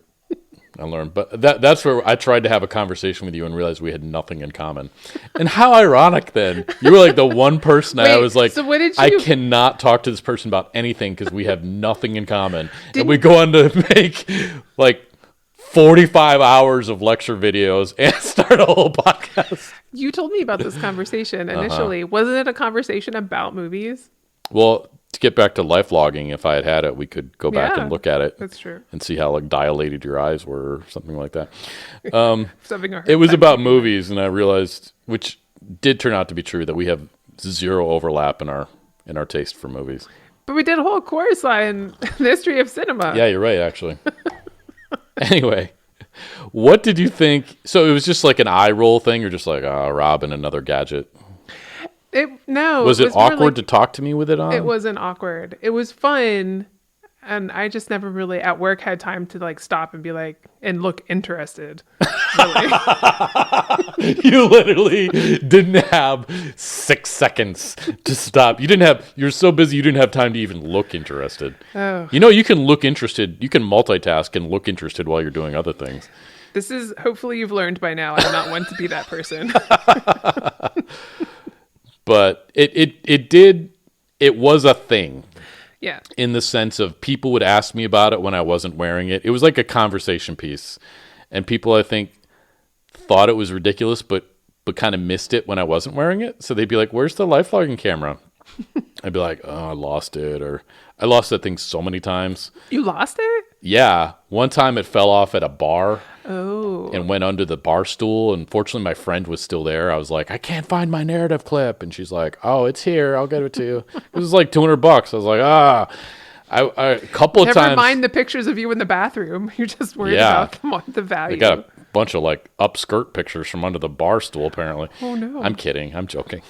I learned. But that's where I tried to have a conversation with you and realized we had nothing in common. And how ironic then. You were like the one person I was like,
so what did
I
you...
cannot talk to this person about anything because we have nothing in common. And we go on to make like 45 hours of lecture videos and start a whole podcast.
You told me about this conversation initially. Wasn't it a conversation about movies?
Well, to get back to life logging, if I had had it, we could go back and look at it.
That's true.
And see how like dilated your eyes were or something like that.
It
was about movies, and I realized, which did turn out to be true, that we have zero overlap in our taste for movies.
But we did a whole course on the history of cinema.
Yeah, you're right, actually. Anyway, what did you think? So it was just like an eye roll thing, or just like, Robin, another gadget?
Was
it awkward to talk to me with it on?
It wasn't awkward. It was fun, and I just never really at work had time to like stop and be like and look interested. Really.
You literally didn't have 6 seconds to stop. You're so busy you didn't have time to even look interested.
Oh.
You know, you can look interested. You can multitask and look interested while you're doing other things.
This is, hopefully you've learned by now, I'm not one to be that person.
But it was a thing.
Yeah.
In the sense of people would ask me about it when I wasn't wearing it. It was like a conversation piece. And people, I think, thought it was ridiculous, but kind of missed it when I wasn't wearing it. So they'd be like, where's the life logging camera? I'd be like, oh, I lost it. Or I lost that thing so many times.
You lost it?
Yeah. One time it fell off at a bar.
Oh.
And went under the bar stool. And fortunately, my friend was still there. I was like, I can't find my narrative clip. And she's like, oh, it's here. I'll get it to you. It was like $200. I was like, a couple of times.
Never mind the pictures of you in the bathroom. You're just worried about the value.
They got a bunch of like upskirt pictures from under the bar stool, apparently.
Oh, no.
I'm kidding. I'm joking.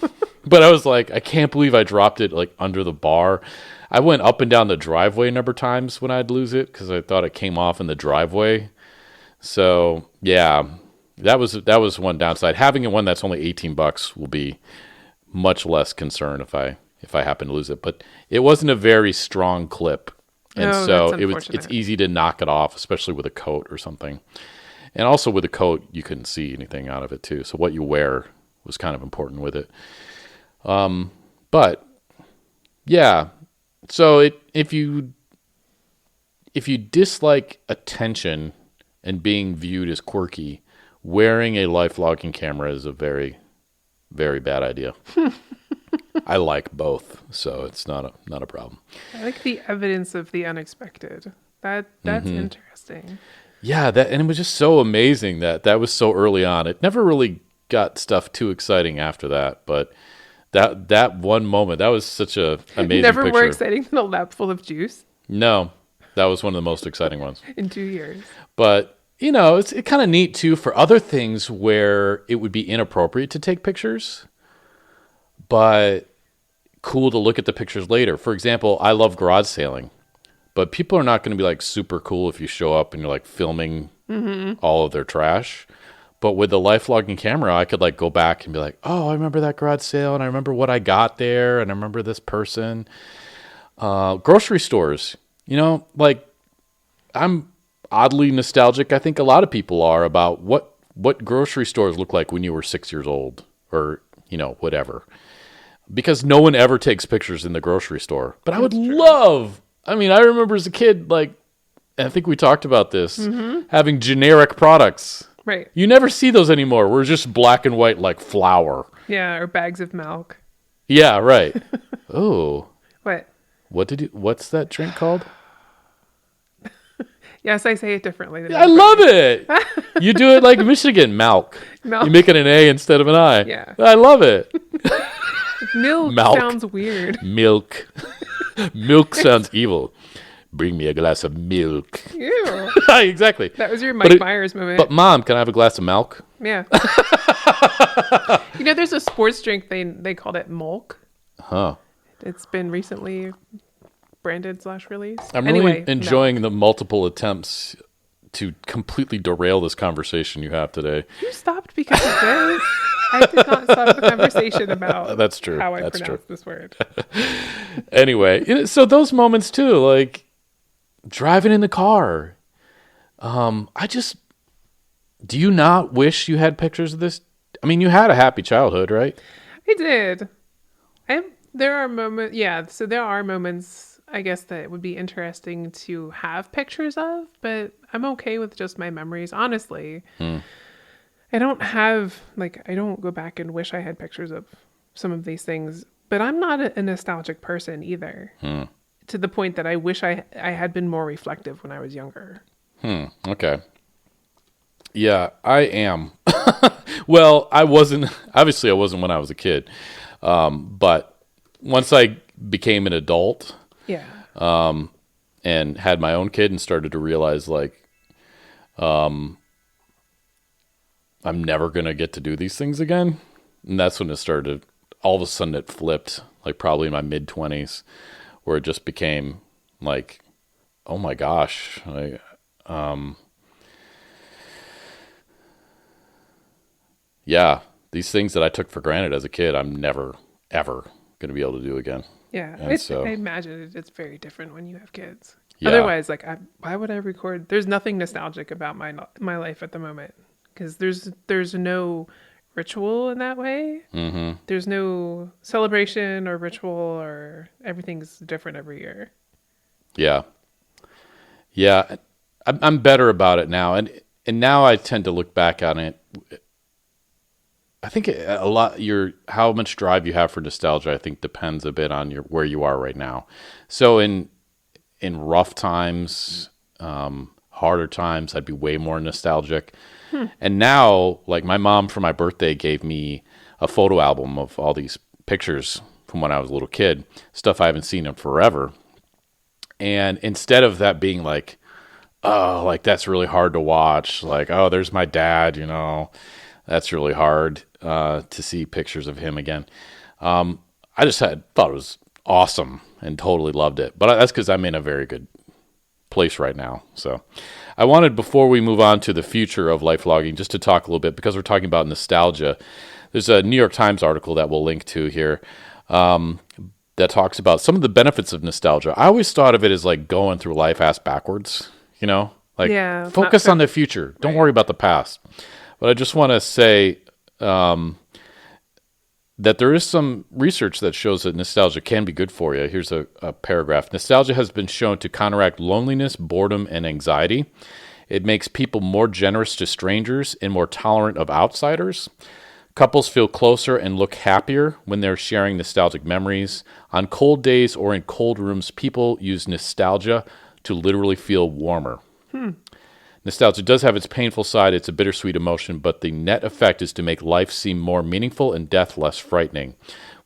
But I was like, I can't believe I dropped it like under the bar. I went up and down the driveway a number of times when I'd lose it because I thought it came off in the driveway. So yeah, that was one downside. Having one that's only $18 will be much less concern if I happen to lose it. But it wasn't a very strong clip, and so it's easy to knock it off, especially with a coat or something. And also with a coat, you couldn't see anything out of it too. So what you wear was kind of important with it. But yeah, so if you dislike attention and being viewed as quirky, wearing a life logging camera is a very, very bad idea. I like both, so it's not a problem.
I like the evidence of the unexpected. That's interesting.
Yeah, and it was just so amazing that was so early on. It never really got stuff too exciting after that, but that one moment, that was such a amazing
Never
picture.
more exciting than a lap full of juice?
No, that was one of the most exciting ones.
In 2 years.
But you know, it's kind of neat, too, for other things where it would be inappropriate to take pictures, but cool to look at the pictures later. For example, I love garage sailing, but people are not going to be, like, super cool if you show up and you're, like, filming all of their trash. But with the life logging camera, I could, like, go back and be like, oh, I remember that garage sale, and I remember what I got there, and I remember this person. Grocery stores, you know, like, I'm oddly nostalgic. I think a lot of people are about what grocery stores look like when you were 6 years old or, you know, whatever. Because no one ever takes pictures in the grocery store. But I would love, I remember as a kid, like, and I think we talked about this, having generic products.
Right.
You never see those anymore. We're just black and white like flour.
Yeah, or bags of milk.
Yeah, right. Oh.
What?
What's that drink called?
Yes, I say it differently.
I love it. You do it like Michigan, milk. You make it an A instead of an I.
Yeah.
I love it.
Milk sounds weird.
Milk. Milk sounds evil. Bring me a glass of milk.
Ew.
Exactly.
That was your Mike Myers moment.
But Mom, can I have a glass of milk?
Yeah. You know, there's a sports drink, they called it Mulk.
Huh.
It's been recently branded/released.
I'm really enjoying the multiple attempts to completely derail this conversation you have today.
You stopped because of this. I did not stop the conversation about
That's true.
how I pronounce this word.
Anyway, so those moments too, like driving in the car, I just, do you not wish you had pictures of this? I mean, you had a happy childhood, right?
I did. There are moments, yeah. So there are moments, I guess, that would be interesting to have pictures of, but I'm okay with just my memories. Honestly, I don't have I don't go back and wish I had pictures of some of these things. But I'm not a nostalgic person either. To the point that I wish I had been more reflective when I was younger.
Okay. Yeah, I am. Well, I wasn't, obviously I wasn't when I was a kid. But once I became an adult
Yeah.
and had my own kid and started to realize I'm never going to get to do these things again. And that's when it started, all of a sudden it flipped, like probably in my mid 20s, where it just became like, oh my gosh, yeah, these things that I took for granted as a kid, I'm never, ever going to be able to do again.
Yeah.
And so,
I imagine it's very different when you have kids.
yeah,
Otherwise, why would I record? There's nothing nostalgic about my life at the moment because there's no ritual in that way.
mm-hmm.
There's no celebration or ritual or everything's different every year.
Yeah, yeah, I'm better about it now. And now I tend to look back on it. I think a lot how much drive you have for nostalgia, I think depends a bit on where you are right now. So in rough times, harder times, I'd be way more nostalgic. And now, like my mom for my birthday gave me a photo album of all these pictures from when I was a little kid, stuff I haven't seen in forever. And instead of that being like, oh, like that's really hard to watch, like, oh, there's my dad, that's really hard to see pictures of him again. I just thought it was awesome and totally loved it. But that's because I'm in a very good place right now. So I wanted, before we move on to the future of life logging, just to talk a little bit, because we're talking about nostalgia. There's a New York Times article that we'll link to here that talks about some of the benefits of nostalgia. I always thought of it as like going through life ass backwards, like
Yeah,
focus on the future. Don't worry about the past. But I just want to say that there is some research that shows that nostalgia can be good for you. Here's a paragraph. Nostalgia has been shown to counteract loneliness, boredom, and anxiety. It makes people more generous to strangers and more tolerant of outsiders. Couples feel closer and look happier when they're sharing nostalgic memories. On cold days or in cold rooms, people use nostalgia to literally feel warmer. Nostalgia does have its painful side. It's a bittersweet emotion, but the net effect is to make life seem more meaningful and death less frightening.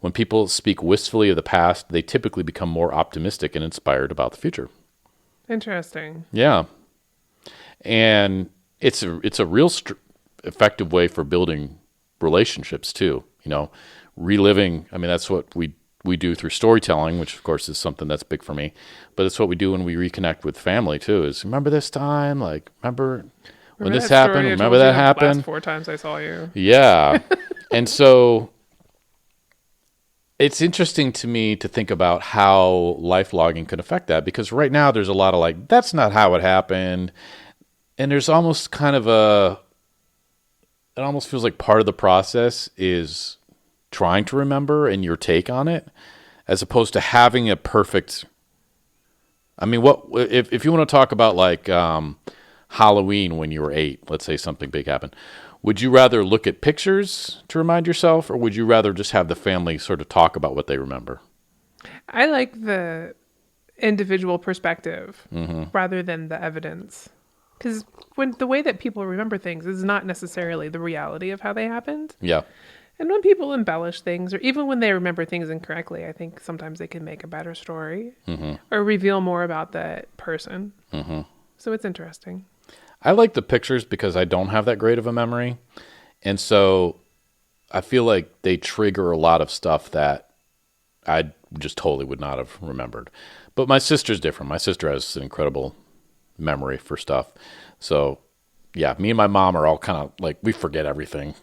When people speak wistfully of the past, they typically become more optimistic and inspired about the future.
Interesting.
Yeah. And it's a real effective way for building relationships too. Reliving. I mean, that's what we do through storytelling, which of course is something that's big for me. But it's what we do when we reconnect with family too. Is remember this time? Like remember when this happened? Remember that happened?
Last 4 times I saw you.
Yeah. And so it's interesting to me to think about how life logging could affect that, because right now there's a lot of like, that's not how it happened. And there's almost kind of it almost feels like part of the process is trying to remember and your take on it, as opposed to having a perfect. I mean, what if you want to talk about like Halloween when you were 8? Let's say something big happened. Would you rather look at pictures to remind yourself, or would you rather just have the family sort of talk about what they remember?
I like the individual perspective rather than the evidence. Because when the way that people remember things is not necessarily the reality of how they happened.
Yeah.
And when people embellish things, or even when they remember things incorrectly, I think sometimes they can make a better story or reveal more about that person. So it's interesting.
I like the pictures because I don't have that great of a memory. And so I feel like they trigger a lot of stuff that I just totally would not have remembered. But my sister's different. My sister has an incredible memory for stuff. So yeah, me and my mom are all kind of like, we forget everything.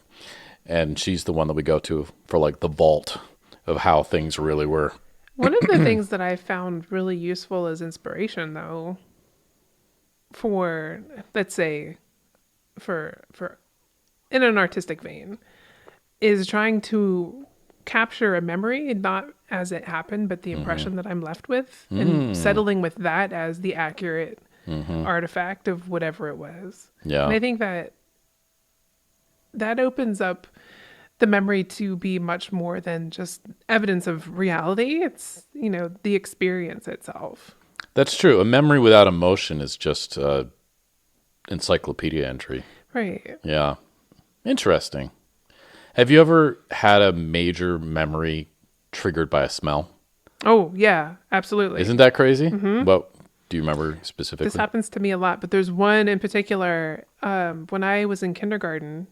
And she's the one that we go to for like the vault of how things really were.
One of the things that I found really useful is inspiration, though. for, let's say, for in an artistic vein, is trying to capture a memory, not as it happened, but the impression that I'm left with, and settling with that as the accurate artifact of whatever it was.
Yeah.
And I think that opens up the memory to be much more than just evidence of reality. It's, the experience itself.
That's true. A memory without emotion is just encyclopedia entry.
Right.
Yeah. Interesting. Have you ever had a major memory triggered by a smell?
Oh, yeah, absolutely.
Isn't that crazy? What do you remember specifically?
This happens to me a lot, but there's one in particular. When I was in kindergarten,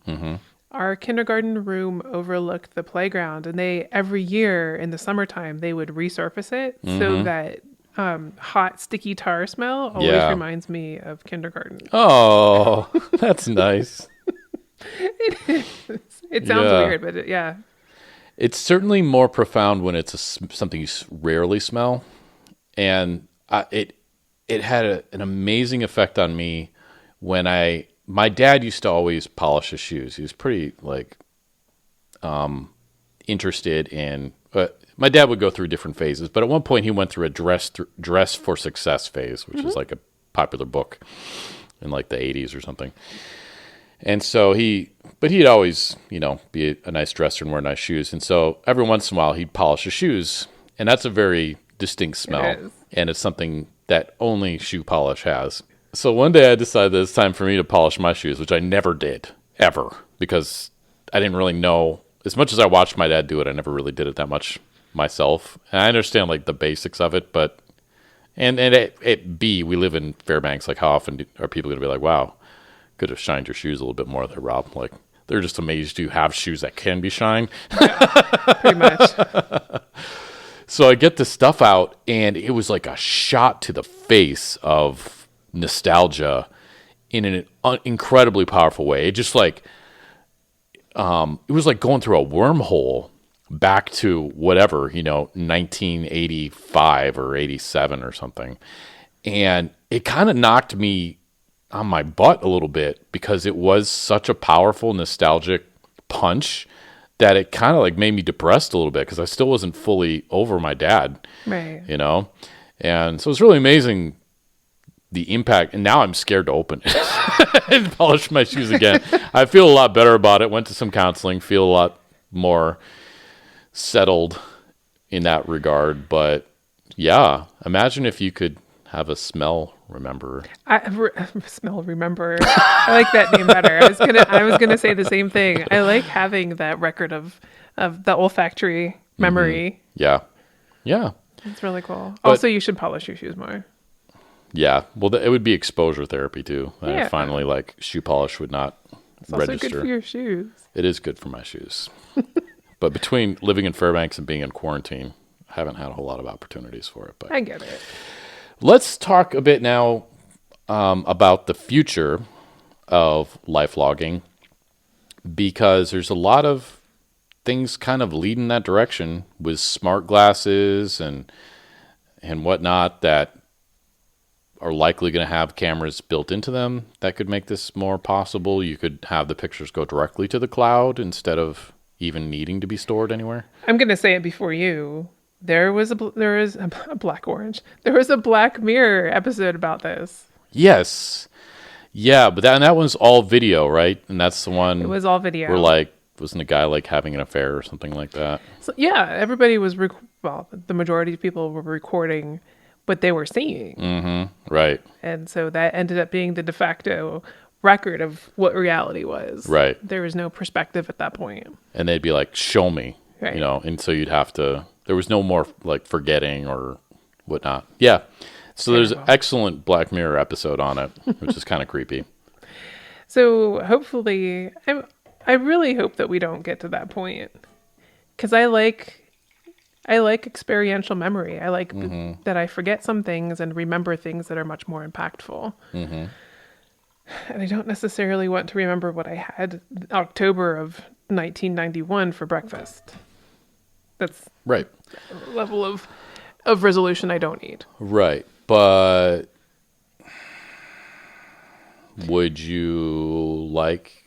our kindergarten room overlooked the playground, and every year in the summertime, they would resurface it so that hot, sticky tar smell always reminds me of kindergarten.
Oh, that's nice.
It sounds weird, but yeah.
It's certainly more profound when it's something you rarely smell. And it had an amazing effect on me when my dad used to always polish his shoes. He was pretty interested in, my dad would go through different phases, but at one point he went through a dress for success phase, which is like a popular book in like the 80s or something. And so but he'd always, be a nice dresser and wear nice shoes. And so every once in a while he'd polish his shoes, and that's a very distinct smell.
It is.
And it's something that only shoe polish has. So one day I decided that it's time for me to polish my shoes, which I never did, ever, because I didn't really know. As much as I watched my dad do it, I never really did it that much myself. And I understand like the basics of it, but and at B, we live in Fairbanks. Like, how often are people going to be like, wow, could have shined your shoes a little bit more there, Rob? Like, they're just amazed you have shoes that can be shined.
Pretty much.
So I get the stuff out, and it was like a shot to the face of nostalgia in an incredibly powerful way. It just like, it was like going through a wormhole back to whatever, 1985 or 87 or something. And it kind of knocked me on my butt a little bit because it was such a powerful, nostalgic punch that it kind of like made me depressed a little bit because I still wasn't fully over my dad,
Right.
And so it's really amazing the impact. And now I'm scared to open it and polish my shoes again. I feel a lot better about it. Went to some counseling, feel a lot more settled in that regard. But yeah, imagine if you could have a smell remember.
Smell remember. I like that name better. I was gonna say the same thing. I like having that record of the olfactory memory.
Yeah.
It's really cool. Also, you should polish your shoes more.
Yeah. Well, it would be exposure therapy too.
Yeah.
I finally like shoe polish would not
It's also
register.
good for your shoes.
It is good for my shoes. But between living in Fairbanks and being in quarantine, I haven't had a whole lot of opportunities for it. But
I get it.
let's talk a bit now about the future of life logging, because there's a lot of things kind of leading that direction with smart glasses and whatnot that are likely going to have cameras built into them that could make this more possible. You could have the pictures go directly to the cloud instead of even needing to be stored anywhere.
I'm gonna say it before you. There is a Black Orange. There was a Black Mirror episode about this.
Yes. Yeah, but that one's all video, right? And that's the one.
It was all video.
Where like, wasn't a guy like having an affair or something like that?
So, yeah, everybody was, the majority of people were recording what they were seeing.
Mm-hmm. Right.
And so that ended up being the de facto record of what reality was.
Right.
There was no perspective at that point.
And they'd be like, show me,
Right.
And so you'd have to, there was no more like forgetting or whatnot. Yeah. So there's an excellent Black Mirror episode on it, which is kind of creepy.
So hopefully, I really hope that we don't get to that point, because I like experiential memory. I like that I forget some things and remember things that are much more impactful. Mm-hmm. And I don't necessarily want to remember what I had October of 1991 for breakfast. That's
Right.
a level of resolution I don't need.
Right. But Would you like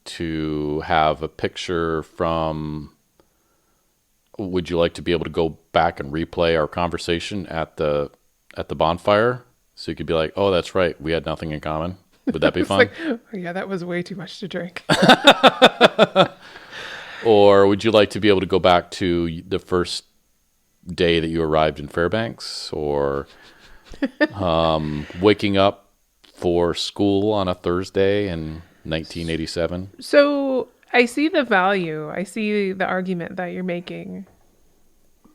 to have a picture from? Would you like to be able to go back and replay our conversation at the bonfire, so you could be like, "Oh, that's right, we had nothing in common." Would that be
It's
fun?
like, oh, yeah, that was way too much to drink.
Or would you like to be able to go back to the first day that you arrived in Fairbanks, or waking up for school on a Thursday in 1987?
So I see the value. I see the argument that you're making.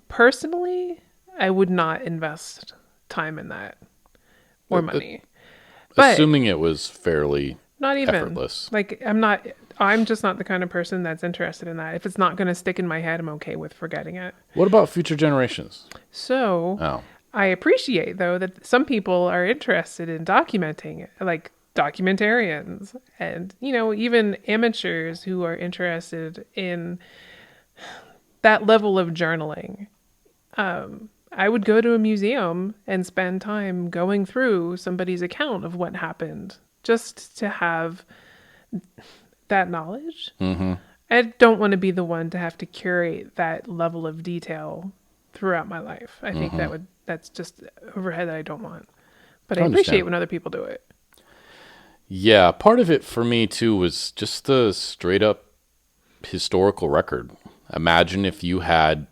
Personally, I would not invest time in that or money. But
Assuming it was fairly
not even
effortless.
like I'm just not the kind of person that's interested in that. If it's not going to stick in my head, I'm okay with forgetting it.
What about future generations?
So
Oh,
I appreciate though that some people are interested in documenting it, like documentarians and even amateurs who are interested in that level of journaling. I would go to a museum and spend time going through somebody's account of what happened just to have that knowledge.
mm-hmm.
I don't want to be the one to have to curate that level of detail throughout my life. I think that's just overhead that I don't want. But I appreciate when other people do it.
Yeah, part of it for me too was just the straight up historical record. Imagine if you had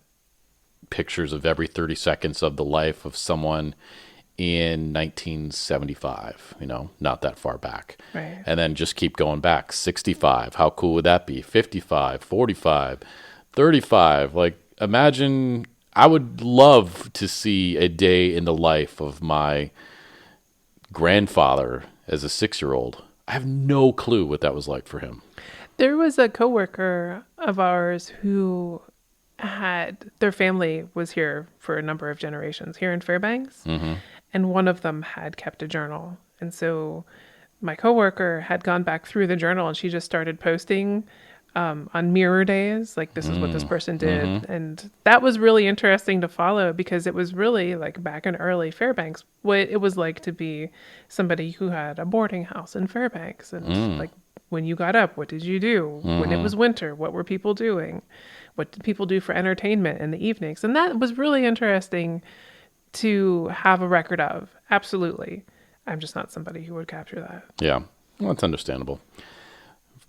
pictures of every 30 seconds of the life of someone in 1975, not that far back.
Right.
And then just keep going back. 65, how cool would that be? 55, 45, 35. Like, imagine, I would love to see a day in the life of my grandfather as a 6-year-old. I have no clue what that was like for him.
There was a coworker of ours who had their family was here for a number of generations here in Fairbanks, and one of them had kept a journal. And so my coworker had gone back through the journal, and she just started posting on mirror days, like this is what this person did. And that was really interesting to follow because it was really like back in early Fairbanks, what it was like to be somebody who had a boarding house in Fairbanks. And like when you got up, what did you do? When it was winter, what were people doing? What did people do for entertainment in the evenings? And that was really interesting to have a record of. Absolutely. I'm just not somebody who would capture that.
Yeah, well, that's understandable.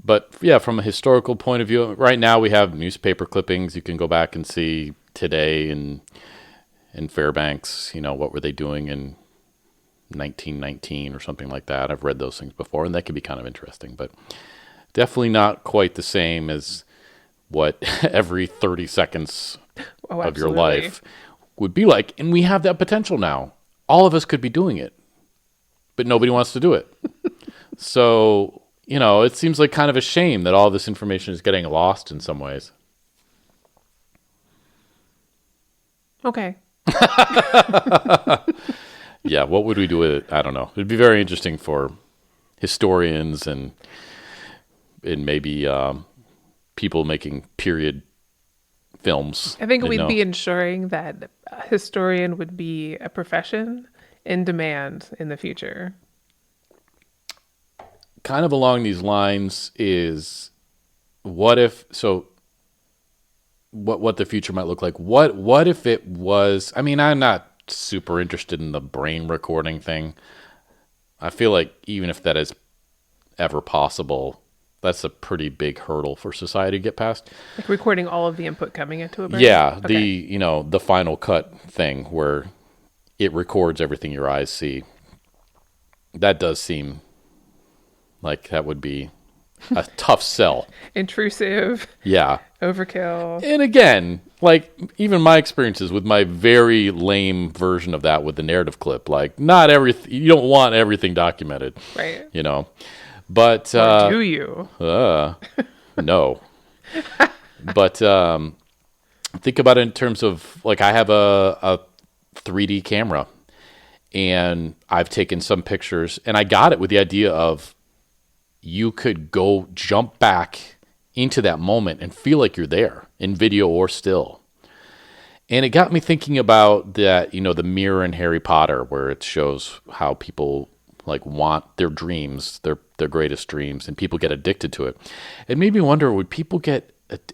But yeah, from a historical point of view, right now we have newspaper clippings. You can go back and see today in Fairbanks, what were they doing in 1919 or something like that. I've read those things before, and that can be kind of interesting, but definitely not quite the same as what every 30 seconds of your life would be like. And we have that potential now. All of us could be doing it, but nobody wants to do it. So, it seems like kind of a shame that all this information is getting lost in some ways.
Okay.
Yeah, what would we do with it? I don't know. It'd be very interesting for historians and maybe people making period films.
I think we'd be ensuring that a historian would be a profession in demand in the future.
Kind of along these lines is what the future might look like. What if it was, I'm not super interested in the brain recording thing. I feel like even if that is ever possible, that's a pretty big hurdle for society to get past.
Like recording all of the input coming into a brain?
Yeah,
okay.
the Final Cut thing where it records everything your eyes see. That does seem like that would be a tough sell.
Intrusive.
Yeah.
Overkill.
And again, like even my experiences with my very lame version of that with the narrative clip, like not everything, you don't want everything documented.
Right.
But
or do you?
No. But think about it in terms of like I have a 3D camera, and I've taken some pictures, and I got it with the idea of you could go jump back into that moment and feel like you're there in video or still. And it got me thinking about that, the mirror in Harry Potter, where it shows how people like want their dreams, their greatest dreams, and people get addicted to it. It made me wonder, would people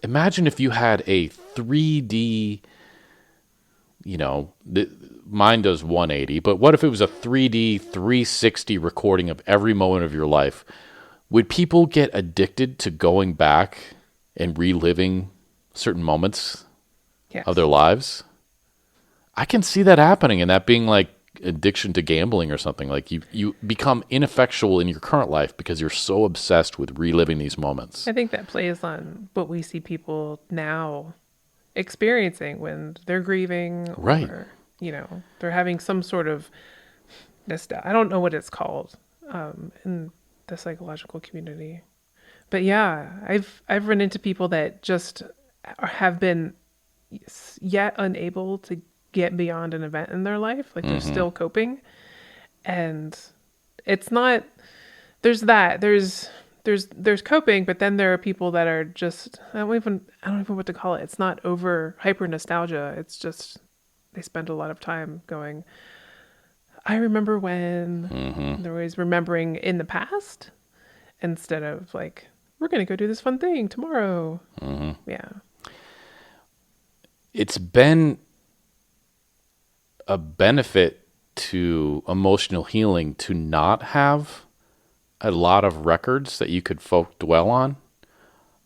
imagine if you had a 3D, mine does 180, but what if it was a 3D 360 recording of every moment of your life? Would people get addicted to going back and reliving certain moments of their lives? I can see that happening, and that being like addiction to gambling or something. Like you become ineffectual in your current life because you're so obsessed with reliving these moments.
I think that plays on what we see people now experiencing when they're grieving,
Right.
or they're having some sort of nostalgia. I don't know what it's called in the psychological community, but yeah, I've run into people that just have been yet unable to get beyond an event in their life. Like they're still coping, and it's not. There's coping, but then there are people that are just I don't even know what to call it. It's not over hyper nostalgia. It's just they spend a lot of time going, I remember when. They're always remembering in the past instead of like, we're gonna go do this fun thing tomorrow. Yeah.
It's been a benefit to emotional healing to not have a lot of records that you could dwell on.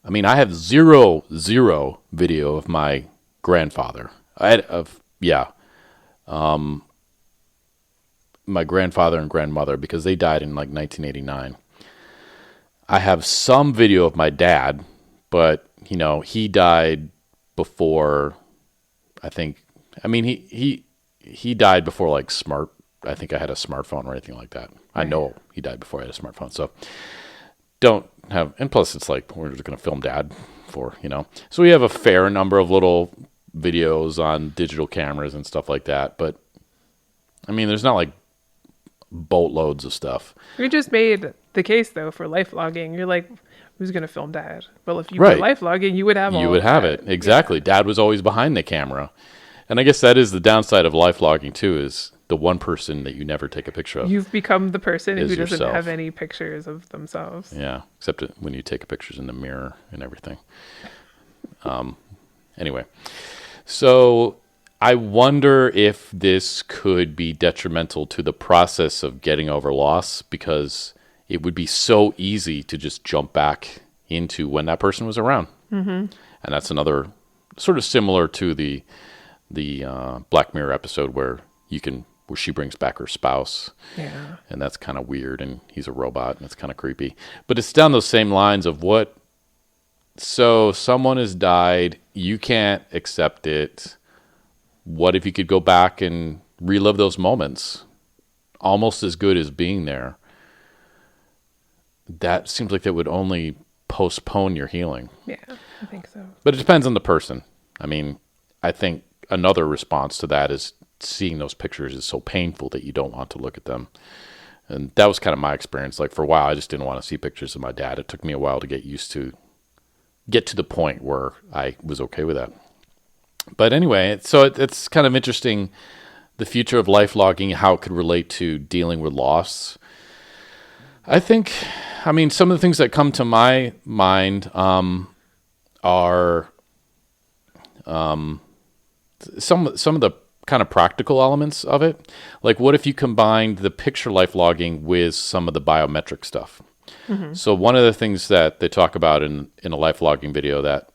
I mean, I have zero video of my grandfather. My grandfather and grandmother, because they died in like 1989. I have some video of my dad, but he died before. He died before like I think I had a smartphone or anything like that. I know he died before I had a smartphone. So and plus it's like, we're just going to film dad So we have a fair number of little videos on digital cameras and stuff like that. But I mean, there's not like boatloads of stuff.
You just made the case though for life logging. You're like, who's going to film dad? Well, if you were life logging, you would have
it. Exactly. Yeah. Dad was always behind the camera. And I guess that is the downside of life logging too, is the one person that you never take a picture of.
You've become the person who doesn't
yourself.
have any pictures of themselves.
Yeah, except when you take pictures in the mirror and everything. Anyway, so I wonder if this could be detrimental to the process of getting over loss, because it would be so easy to just jump back into when that person was around. And that's another sort of similar to the Black Mirror episode where she brings back her spouse.
Yeah.
And that's kind of weird, and he's a robot, and it's kind of creepy. But it's down those same lines of so someone has died, you can't accept it. What if you could go back and relive those moments? Almost as good as being there. That seems like that would only postpone your healing.
Yeah, I think so.
But it depends on the person. I mean, I think another response to that is seeing those pictures is so painful that you don't want to look at them. And that was kind of my experience. Like for a while, I just didn't want to see pictures of my dad. It took me a while to get to the point where I was okay with that. But anyway, so it's kind of interesting, the future of life logging, how it could relate to dealing with loss. Some of the things that come to my mind are some of the kind of practical elements of it. Like, what if you combined the picture life logging with some of the biometric stuff? So one of the things that they talk about in a life logging video that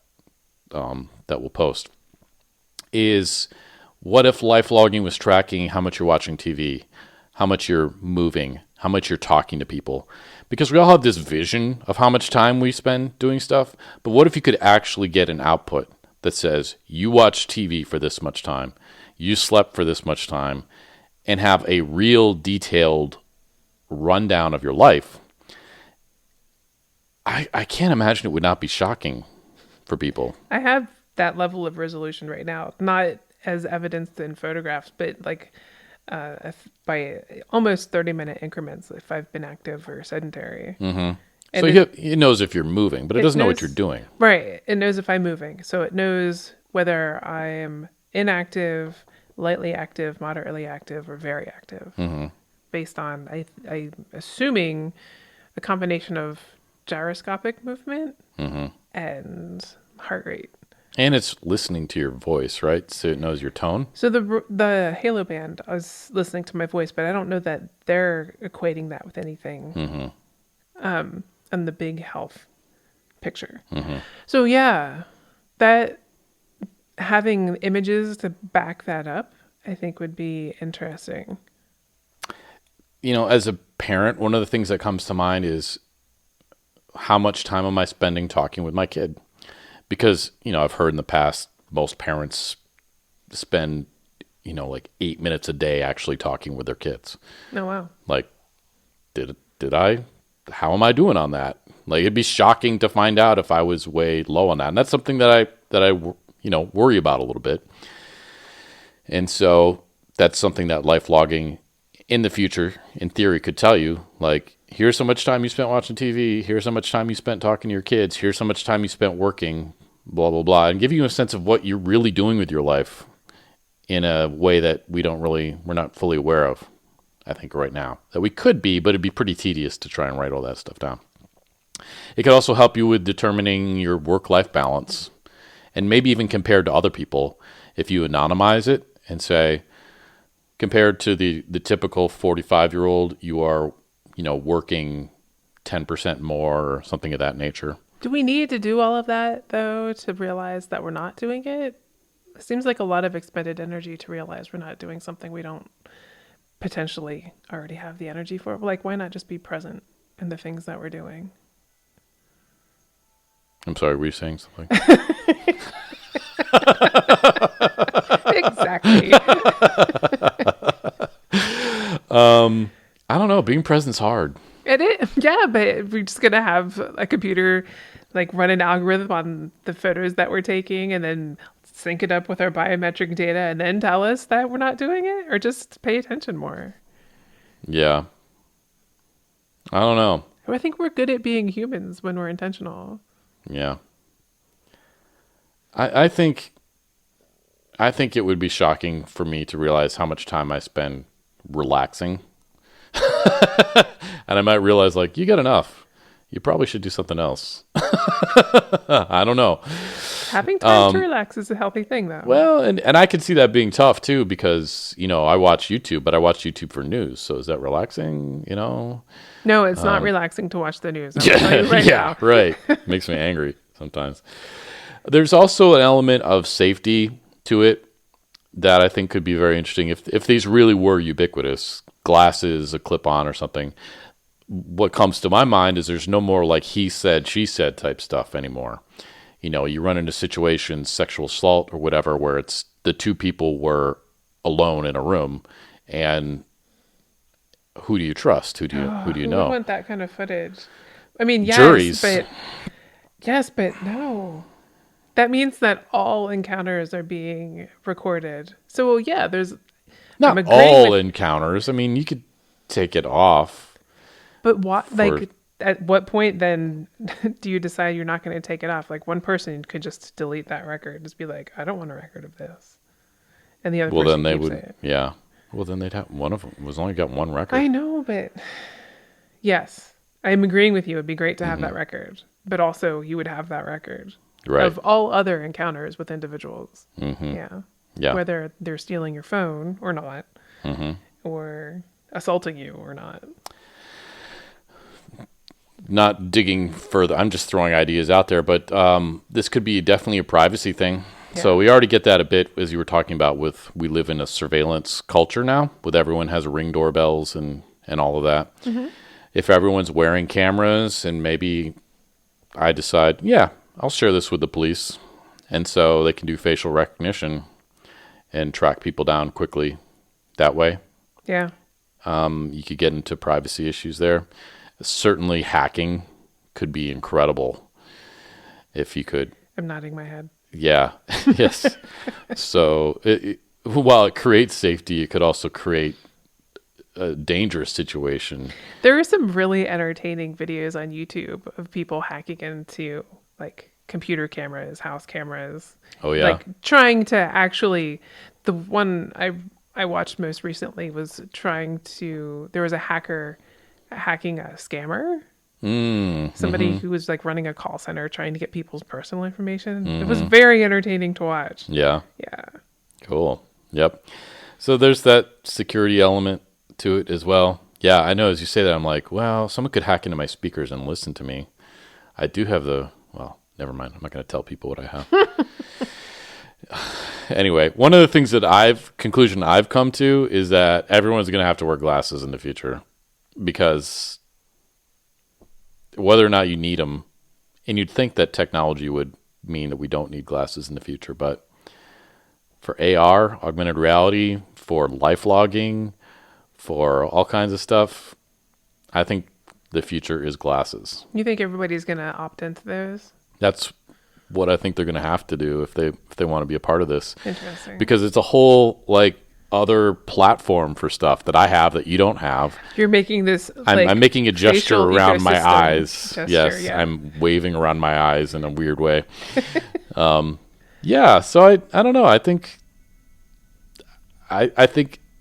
we'll post is, what if life logging was tracking how much you're watching TV, how much you're moving, how much you're talking to people? Because we all have this vision of how much time we spend doing stuff, but what if you could actually get an output that says you watched TV for this much time, you slept for this much time, and have a real detailed rundown of your life? I can't imagine it would not be shocking for people.
I have that level of resolution right now, not as evidenced in photographs, but like by almost 30-minute increments if I've been active or sedentary.
So it knows if you're moving, but it doesn't know what you're doing.
Right. It knows if I'm moving. So it knows whether I am inactive, lightly active, moderately active, or very active. based on, I'm assuming, a combination of gyroscopic movement and heart rate.
And it's listening to your voice, right? So it knows your tone.
So the Halo band, I was listening to my voice, but I don't know that they're equating that with anything on the big health picture. So yeah, that having images to back that up, I think would be interesting.
As a parent, one of the things that comes to mind is how much time am I spending talking with my kid? Because, I've heard in the past, most parents spend, like 8 minutes a day actually talking with their kids.
Oh, wow.
Like, did I? How am I doing on that? Like, it'd be shocking to find out if I was way low on that. And that's something that I worry about a little bit. And so that's something that life logging in the future, in theory, could tell you, like, here's how much time you spent watching TV. Here's how much time you spent talking to your kids. Here's how much time you spent working, blah, blah, blah. And give you a sense of what you're really doing with your life in a way that we're not fully aware of, I think, right now. That we could be, but it'd be pretty tedious to try and write all that stuff down. It could also help you with determining your work-life balance, and maybe even compared to other people. If you anonymize it and say, compared to the typical 45-year-old, you are, working 10% more or something of that nature.
Do we need to do all of that, though, to realize that we're not doing it? It seems like a lot of expended energy to realize we're not doing something we don't potentially already have the energy for. Like, why not just be present in the things that we're doing?
I'm sorry, were you saying something?
Exactly.
I don't know. Being present's hard.
It is, yeah, but we're just gonna have a computer like run an algorithm on the photos that we're taking and then sync it up with our biometric data and then tell us that we're not doing it, or just pay attention more.
Yeah. I don't know.
I think we're good at being humans when we're intentional.
Yeah. I think it would be shocking for me to realize how much time I spend relaxing. And I might realize, like, you got enough. You probably should do something else. I don't know.
Having time to relax is a healthy thing, though.
Well, and I can see that being tough, too, because, I watch YouTube, but I watch YouTube for news. So is that relaxing,
No, it's not relaxing to watch the news.
Yeah, right. Makes me angry sometimes. There's also an element of safety to it that I think could be very interesting. If these really were ubiquitous, glasses, a clip-on or something, what comes to my mind is there's no more like he said, she said type stuff anymore. You run into situations, sexual assault or whatever, where it's the two people were alone in a room, and who do you trust? Who do you know?
I want that kind of footage. I mean,
Juries.
but no. That means that all encounters are being recorded. So yeah, there's
not all encounters. I mean, you could take it off.
But what, like, at what point then do you decide you're not going to take it off? Like, one person could just delete that record, just be like, I don't want a record of this, and the other person
then they
keeps
would,
it.
yeah. Well, then they'd have one of them was only got one record.
I know, but yes, I'm agreeing with you. It'd be great to have that record, but also you would have that record of all other encounters with individuals. Yeah, whether they're stealing your phone or not, or assaulting you or not.
Not digging further, I'm just throwing ideas out there, but this could be definitely a privacy thing. Yeah. So we already get that a bit, as you were talking about, we live in a surveillance culture now, with everyone has Ring doorbells and all of that. If everyone's wearing cameras, and maybe I decide, I'll share this with the police, and so they can do facial recognition and track people down quickly that way.
Yeah.
You could get into privacy issues there. Certainly hacking could be incredible if you could.
I'm nodding my head.
Yeah. Yes. So while it creates safety, it could also create a dangerous situation.
There are some really entertaining videos on YouTube of people hacking into like computer cameras, house cameras.
Oh yeah.
Like trying to actually, the one I I watched most recently was there was a hacker hacking a scammer. Somebody who was like running a call center trying to get people's personal information. It was very entertaining to watch.
Yeah.
Yeah.
Cool. Yep. So there's that security element to it as well. Yeah, I know as you say that, I'm like, well, someone could hack into my speakers and listen to me. I do have well, never mind. I'm not going to tell people what I have. Anyway, one of the things that conclusion I've come to is that everyone's going to have to wear glasses in the future because whether or not you need them, and you'd think that technology would mean that we don't need glasses in the future, but for AR, augmented reality, for life logging, for all kinds of stuff, I think the future is glasses.
You think everybody's going to opt into those?
That's what I think they're going to have to do if they want to be a part of this.
Interesting.
Because it's a whole like other platform for stuff that I have that you don't have.
You're making this.
I'm making a gesture around my eyes. Yes,
yeah.
I'm waving around my eyes in a weird way. Yeah, so I don't know. I think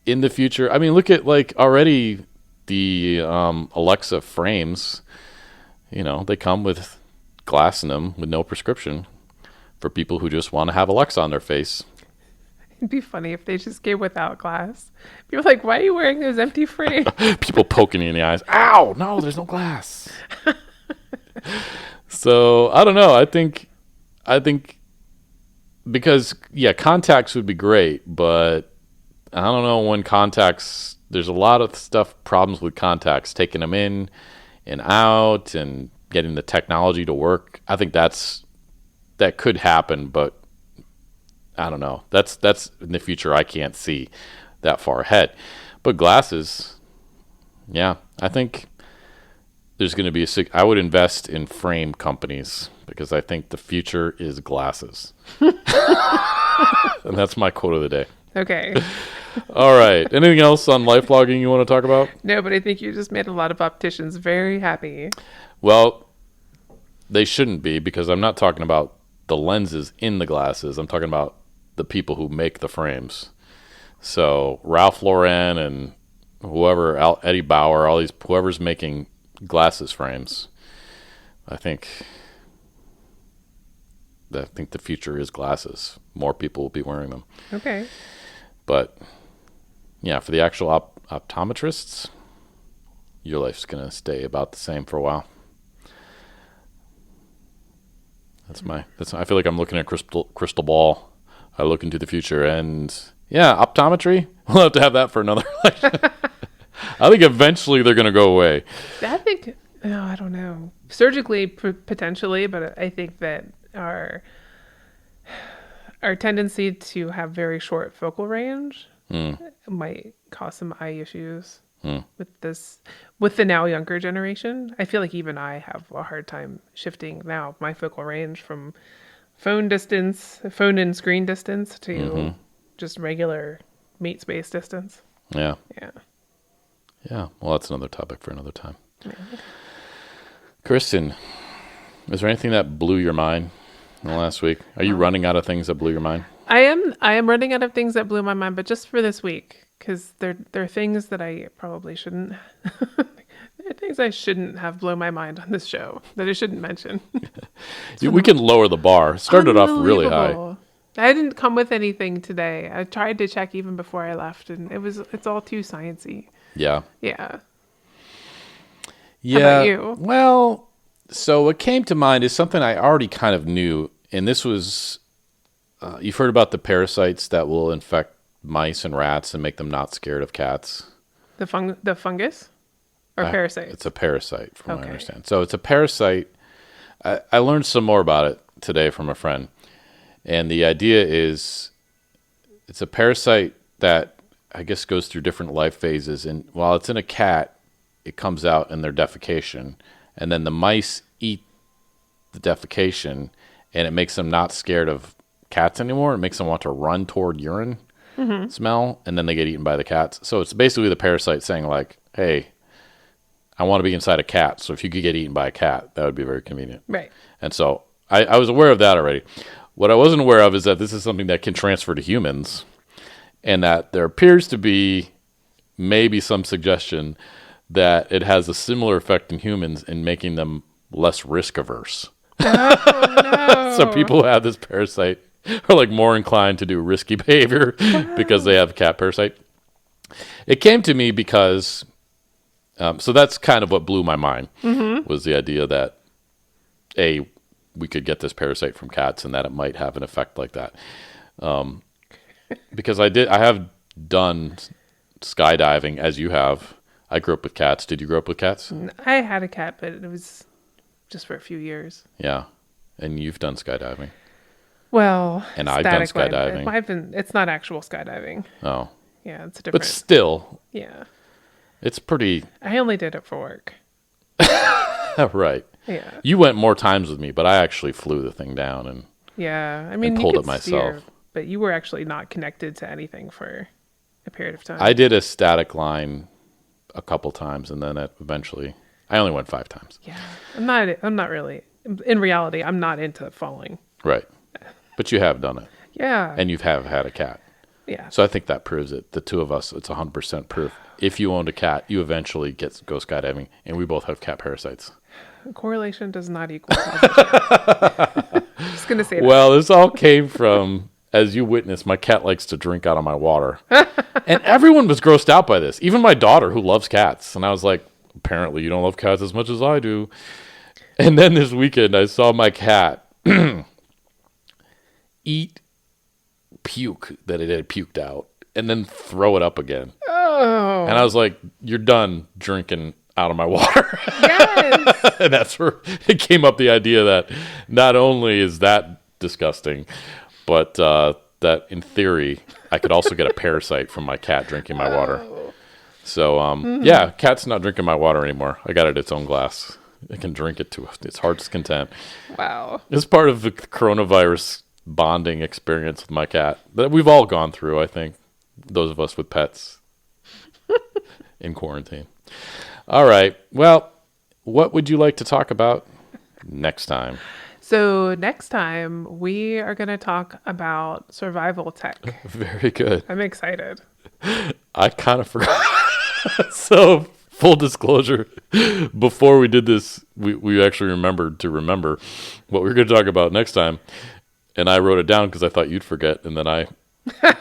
in the future, I mean, look at like already the Alexa frames. You know, they come with glass in them with no prescription for people who just want to have Alexa on their face.
It'd be funny if they just came without glass. People are like, why are you wearing those empty frames?
People poking you in the eyes. Ow! No, there's no glass. So I don't know. I think because contacts would be great, but I don't know when contacts. There's a lot of problems with contacts, taking them in and out, and getting the technology to work. I think that could happen, but I don't know. That's in the future. I can't see that far ahead. But glasses, yeah, I think there's going to be I would invest in frame companies because I think the future is glasses. And that's my quote of the day.
Okay.
All right. Anything else on life logging you want to talk about?
No, but I think you just made a lot of opticians very happy.
Well, they shouldn't be, because I'm not talking about the lenses in the glasses. I'm talking about the people who make the frames. So Ralph Lauren and whoever, Eddie Bauer, whoever's making glasses frames, I think the future is glasses. More people will be wearing them.
Okay.
But yeah, for the actual optometrists, your life's going to stay about the same for a while. I feel like I'm looking at a crystal ball. I look into the future, and yeah, optometry, we'll have to have that for another election. I think eventually they're going to go away.
I don't know. Surgically, potentially, but I think that our tendency to have very short focal range might cause some eye issues with the now younger generation. I feel like even I have a hard time shifting now my focal range from phone and screen distance to just regular mate space distance.
Yeah.
Yeah.
Yeah. Well, that's another topic for another time. Yeah. Kristen, is there anything that blew your mind in the last week? Are you running out of things that blew your mind?
I am running out of things that blew my mind, but just for this week, because they're things that I probably shouldn't. They're things I shouldn't have blown my mind on this show that I shouldn't mention.
We can lower the bar. Started off really high.
I didn't come with anything today. I tried to check even before I left, and it's all too sciencey.
Yeah.
Yeah.
Yeah.
How about you?
Well, so what came to mind is something I already kind of knew, and this was, you've heard about the parasites that will infect mice and rats and make them not scared of cats.
The fungus? Or parasite?
It's a parasite, from what I understand. So it's a parasite. I learned some more about it today from a friend. And the idea is it's a parasite that I guess goes through different life phases. And while it's in a cat, it comes out in their defecation. And then the mice eat the defecation, and it makes them not scared of cats anymore. It makes them want to run toward urine smell, and then they get eaten by the cats. So it's basically the parasite saying like, hey, I want to be inside a cat. So if you could get eaten by a cat, that would be very convenient.
Right.
And so I was aware of that already. What I wasn't aware of is that this is something that can transfer to humans. and that there appears to be maybe some suggestion that it has a similar effect in humans in making them less risk averse.
Oh, no.
So people who have this parasite are like more inclined to do risky behavior because they have cat parasite. It came to me because, so that's kind of what blew my mind, was the idea that we could get this parasite from cats and that it might have an effect like that. Because I have done skydiving as you have. I grew up with cats. Did you grow up with cats?
I had a cat, but it was just for a few years.
Yeah. And you've done skydiving.
Well,
And I've done
static
skydiving.
It's not actual skydiving.
Oh.
Yeah, it's different.
But still,
Yeah.
it's pretty...
I only did it for work.
Right.
Yeah.
You went more times with me, but I actually flew the thing down and
Yeah. I mean,
pulled
you
it
could
myself.
steer, but you were actually not connected to anything for a period of time.
I did a static line a couple times, and then eventually I only went 5 times.
Yeah. I'm not really. In reality, I'm not into falling.
Right. But you have done it,
Yeah.
and you have had a cat.
Yeah.
So I think that proves it. The two of us, it's 100% proof. If you owned a cat, you eventually go skydiving, and we both have cat parasites.
Correlation does not equal causation. Just going to say that.
Well, this all came from, as you witnessed, my cat likes to drink out of my water. And everyone was grossed out by this. Even my daughter, who loves cats. And I was like, apparently you don't love cats as much as I do. And then this weekend, I saw my cat eat puke that it had puked out and then throw it up again.
Oh.
And I was like, you're done drinking out of my water.
Yes.
And that's where it came up, the idea that not only is that disgusting, but that in theory, I could also get a parasite from my cat drinking my water. So, yeah, cat's not drinking my water anymore. I got it its own glass. It can drink it to its heart's content.
Wow.
It's part of the coronavirus bonding experience with my cat that we've all gone through, I think, those of us with pets in quarantine. All right. Well, what would you like to talk about next time?
So next time we are going to talk about survival tech.
Very good.
I'm excited.
I kind of forgot. So, full disclosure, before we did this, we actually remembered to remember what we were going to talk about next time. And I wrote it down because I thought you'd forget, and then I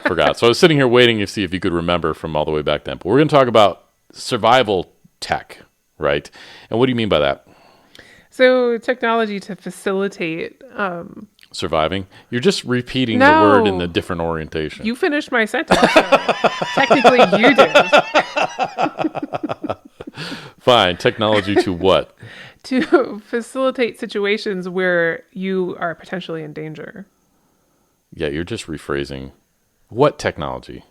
forgot. So I was sitting here waiting to see if you could remember from all the way back then. But we're going to talk about survival tech, right? And what do you mean by that?
So technology to facilitate.
Surviving? You're just repeating the
No.
word in a different orientation.
You finished my sentence. So technically, you did.
Fine. Technology to what?
To facilitate situations where you are potentially in danger.
Yeah, you're just rephrasing. What technology?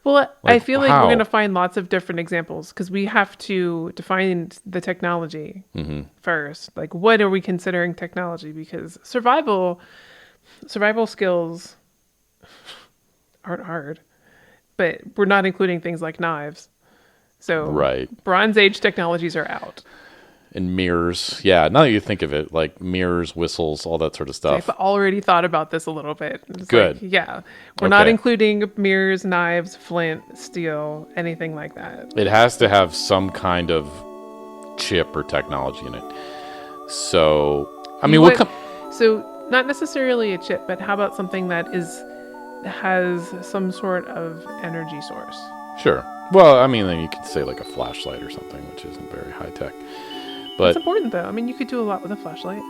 Well, I
Like,
feel like
how?
we're going to find lots of different examples because we have to define the technology first. Like, what are we considering technology? Because survival skills aren't hard, but we're not including things like knives. So
Right.
Bronze Age technologies are out.
And mirrors. Yeah, now that you think of it, like mirrors, whistles, all that sort of stuff.
I've already thought about this a little bit. It's
Good.
like, yeah. We're not
Okay.
including mirrors, knives, flint, steel, anything like that.
It has to have some kind of chip or technology in it. So, I mean,
So not necessarily a chip, but how about something that has some sort of energy source?
Sure. Well, I mean, then you could say like a flashlight or something, which isn't very high tech.
It's
But,
important though. I mean, you could do a lot with a flashlight.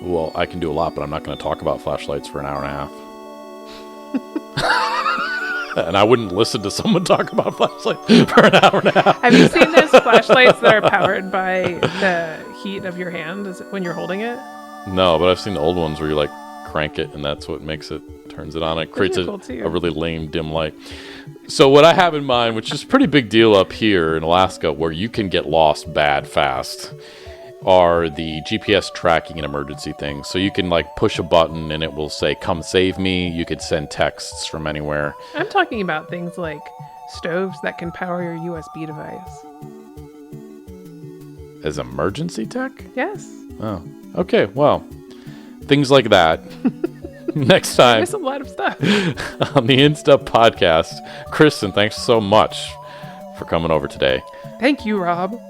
well, I can do a lot, but I'm not going to talk about flashlights for an hour and a half. And I wouldn't listen to someone talk about flashlights for an hour and a half.
Have you seen those flashlights that are powered by the heat of your hand when you're holding it?
No, but I've seen the old ones where you like crank it and that's what turns it on. It creates
are cool, too.
a really lame dim light. So what I have in mind, which is a pretty big deal up here in Alaska where you can get lost bad fast, are the GPS tracking and emergency things. So you can like push a button and it will say, come save me. You could send texts from anywhere.
I'm talking about things like stoves that can power your USB device.
As emergency tech?
Yes.
Oh, okay. Well, things like that. Next
I
time
miss a lot of stuff.
on the In Stuff podcast. Kristen, thanks so much for coming over today.
Thank you, Rob.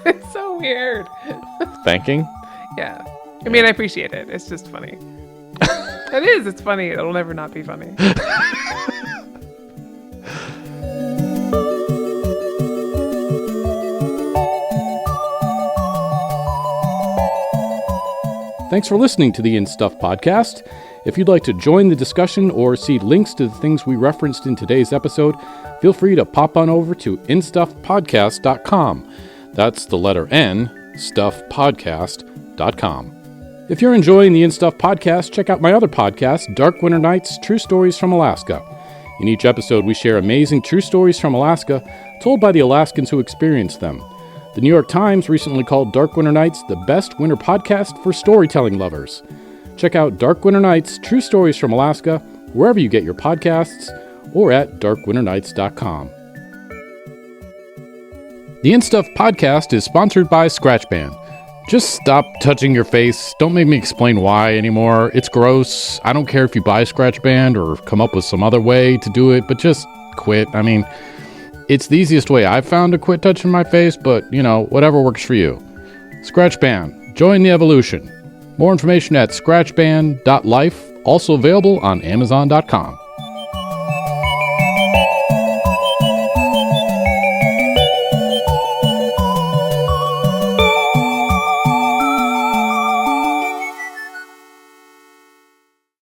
It's so weird.
Thanking?
Yeah. I mean, I appreciate it. It's just funny. It is. It's funny. It'll never not be funny.
Thanks for listening to the In Stuff podcast. If you'd like to join the discussion or see links to the things we referenced in today's episode, feel free to pop on over to instuffpodcast.com. That's the letter N, stuffpodcast.com. If you're enjoying the In Stuff podcast, check out my other podcast, Dark Winter Nights, True Stories from Alaska. In each episode, we share amazing true stories from Alaska, told by the Alaskans who experienced them. The New York Times recently called Dark Winter Nights the best winter podcast for storytelling lovers. Check out Dark Winter Nights, True Stories from Alaska, wherever you get your podcasts, or at darkwinternights.com. The In Stuff podcast is sponsored by Scratchband. Just stop touching your face. Don't make me explain why anymore. It's gross. I don't care if you buy Scratchband or come up with some other way to do it, but just quit. I mean, it's the easiest way I've found to quit touching my face, but, whatever works for you. Scratchband. Join the evolution. More information at scratchband.life, also available on amazon.com.